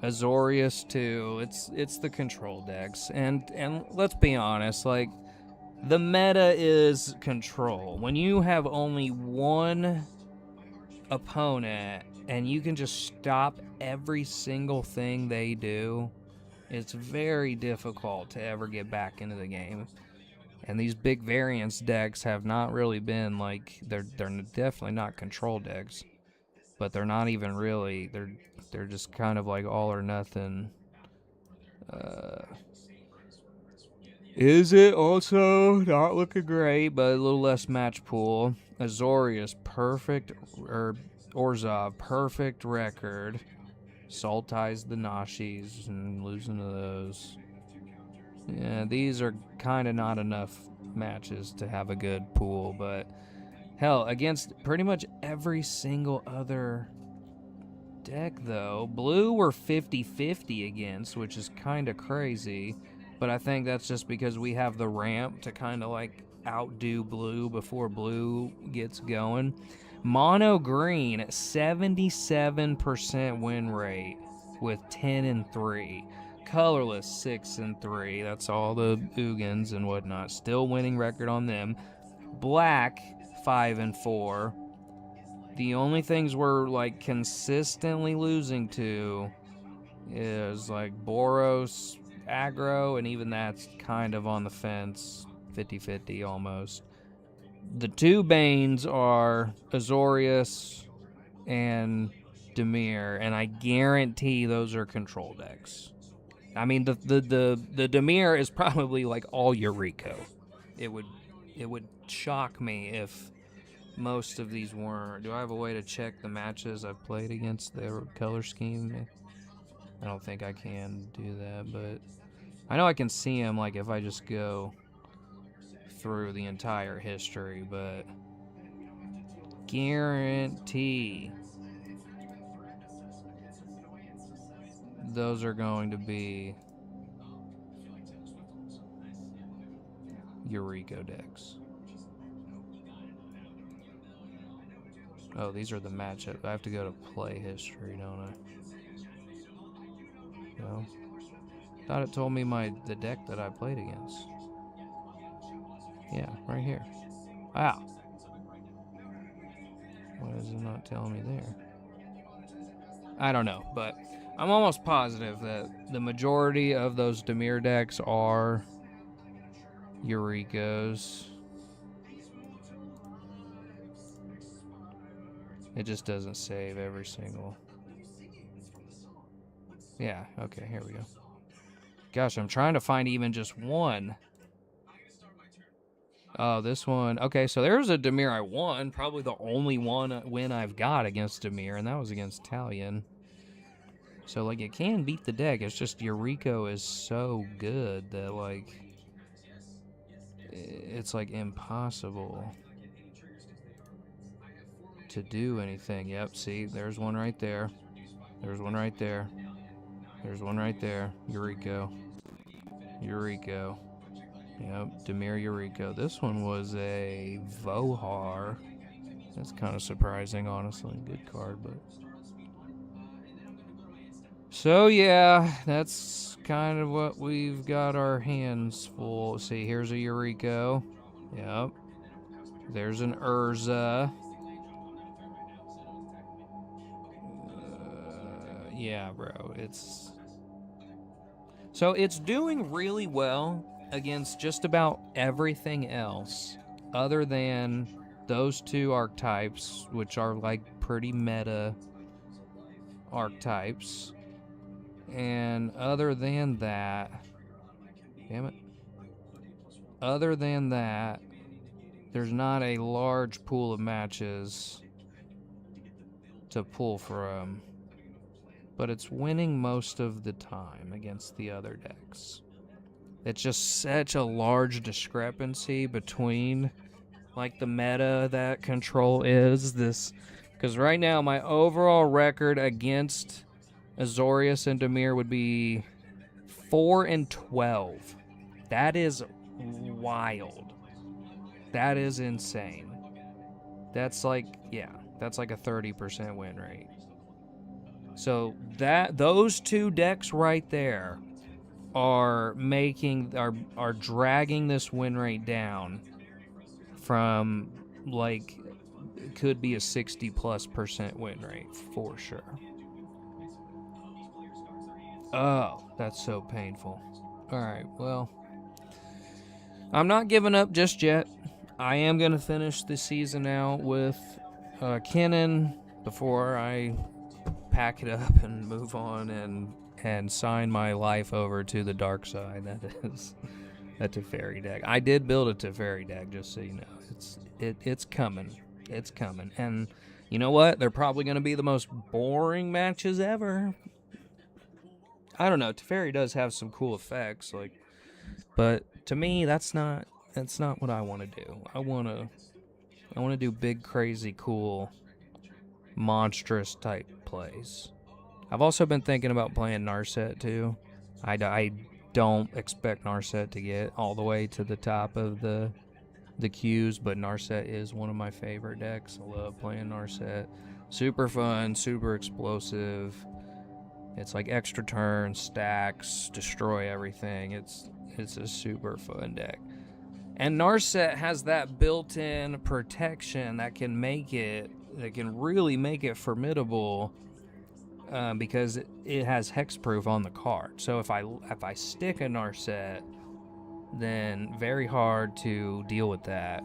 Azorius too. It's the control decks. And let's be honest, the meta is control. When you have only one opponent and you can just stop every single thing they do, it's very difficult to ever get back into the game. And these big variance decks have not really been they're definitely not control decks, but they're not even really, they're just kind of all or nothing. Is it also not looking great, but a little less match pool. Azorius, perfect, or Orzhov, perfect record. Saltize the Nashis and losing to those. Yeah, these are kind of not enough matches to have a good pool, but hell, against pretty much every single other deck, though. Blue we're 50-50 against, which is kind of crazy, but I think that's just because we have the ramp to kind of outdo blue before blue gets going. Mono green, 77% win rate with 10-3. Colorless, 6-3. That's all the Ugins and whatnot. Still winning record on them. Black, 5-4. The only things we're like consistently losing to is like Boros, aggro, and even that's kind of on the fence, 50-50 almost. The two Banes are Azorius and Dimir, and I guarantee those are control decks. I mean, the Dimir is probably like all Eureka. It would shock me if most of these weren't. Do I have a way to check the matches I've played against the color scheme? I don't think I can do that, but I know I can see them like if I just go through the entire history, but guarantee those are going to be Eureka decks. Oh, these are the matchup. I have to go to play history, don't I? No. Thought it told me the deck that I played against. Yeah, right here. Wow. Why is it not telling me there? I don't know, but I'm almost positive that the majority of those Dimir decks are Eurekas. It just doesn't save every single. Yeah, okay, here we go. Gosh, I'm trying to find even just one. Oh, this one. Okay, so there's a Dimir I won. Probably the only win I've got against Dimir, and that was against Talion. So, like, it can beat the deck. It's just Eureka is so good that, like, it's, like, impossible to do anything. Yep, see, there's one right there. There's one right there. There's one right there. Eureka. Eureka. Yep, Dimir Eureka. This one was a Vohar. That's kind of surprising, honestly. Good card, but... So, yeah, that's kind of what we've got our hands full. See, here's a Eureka. Yep. There's an Urza. Yeah, bro, it's... So it's doing really well against just about everything else other than those two archetypes, which are like pretty meta archetypes. And other than that, damn it, other than that, there's not a large pool of matches to pull from. But it's winning most of the time against the other decks. It's just such a large discrepancy between like the meta that control is this, because right now my overall record against Azorius and Dimir would be 4-12. That is wild. That is insane. That's like, yeah, that's like a 30% win rate. So those two decks right there are dragging this win rate down from like it could be a 60+% win rate for sure. Oh, that's so painful. All right, well, I'm not giving up just yet. I am gonna finish the season out with Kinnan before I pack it up and move on and sign my life over to the dark side. That is a Teferi deck. I did build a Teferi deck, just so you know. It's coming. It's coming. And you know what? They're probably going to be the most boring matches ever. I don't know. Teferi does have some cool effects, like, but to me, that's not what I want to do. I want to do big, crazy, cool, monstrous type plays. I've also been thinking about playing Narset too. I don't expect Narset to get all the way to the top of the queues, but Narset is one of my favorite decks. I love playing Narset. Super fun, super explosive. It's like extra turns, stacks, destroy everything. It's a super fun deck. And Narset has that built-in protection that can make it that can really make it formidable because it has hexproof on the card. So if I stick a Narset, then very hard to deal with that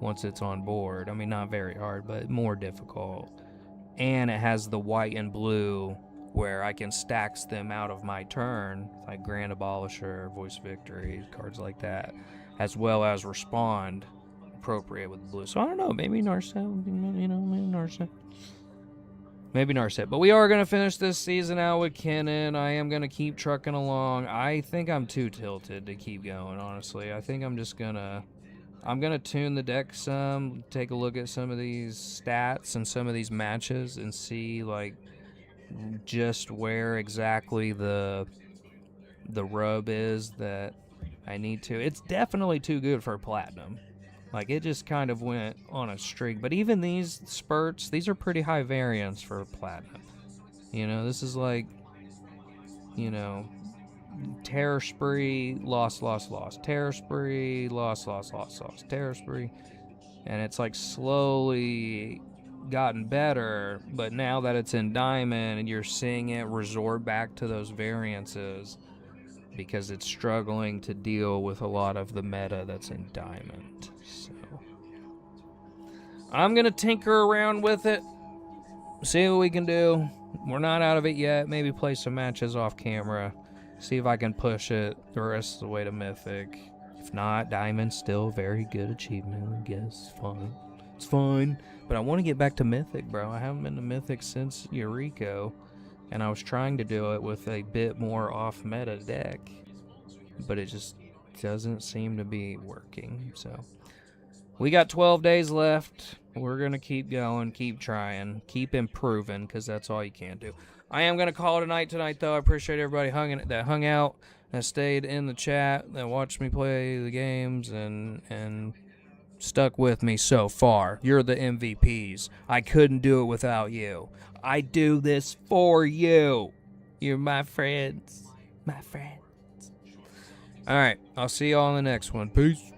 once it's on board. I mean, not very hard, but more difficult. And it has the white and blue where I can stack them out of my turn, like Grand Abolisher, Voice of Victory, cards like that, as well as respond appropriate with blue. So I don't know, maybe Narset, maybe Narset. Maybe Narset. But we are going to finish this season out with Kinnan. I am going to keep trucking along. I think I'm too tilted to keep going, honestly. I think I'm just going to... I'm going to tune the deck some, take a look at some of these stats and some of these matches and see, like, just where exactly the rub is that I need to. It's definitely too good for Platinum. Like, it just kind of went on a streak. But even these spurts, these are pretty high variance for Platinum. You know, this is like, you know... Terror Spree, loss. Terror Spree, loss. Terror Spree. And it's like slowly gotten better, but now that it's in Diamond and you're seeing it resort back to those variances because it's struggling to deal with a lot of the meta that's in Diamond. So I'm going to tinker around with it, see what we can do. We're not out of it yet. Maybe play some matches off camera. See if I can push it the rest of the way to Mythic. If not, Diamond's still a very good achievement, I guess. It's fine. But I want to get back to Mythic, bro. I haven't been to Mythic since Eureka. And I was trying to do it with a bit more off-meta deck. But it just doesn't seem to be working. So, we got 12 days left. We're going to keep going, keep trying, keep improving, because that's all you can do. I am going to call it a night tonight, though. I appreciate everybody that hung out, that stayed in the chat, that watched me play the games, and stuck with me so far. You're the MVPs. I couldn't do it without you. I do this for you. You're my friends. My friends. All right. I'll see you all in the next one. Peace.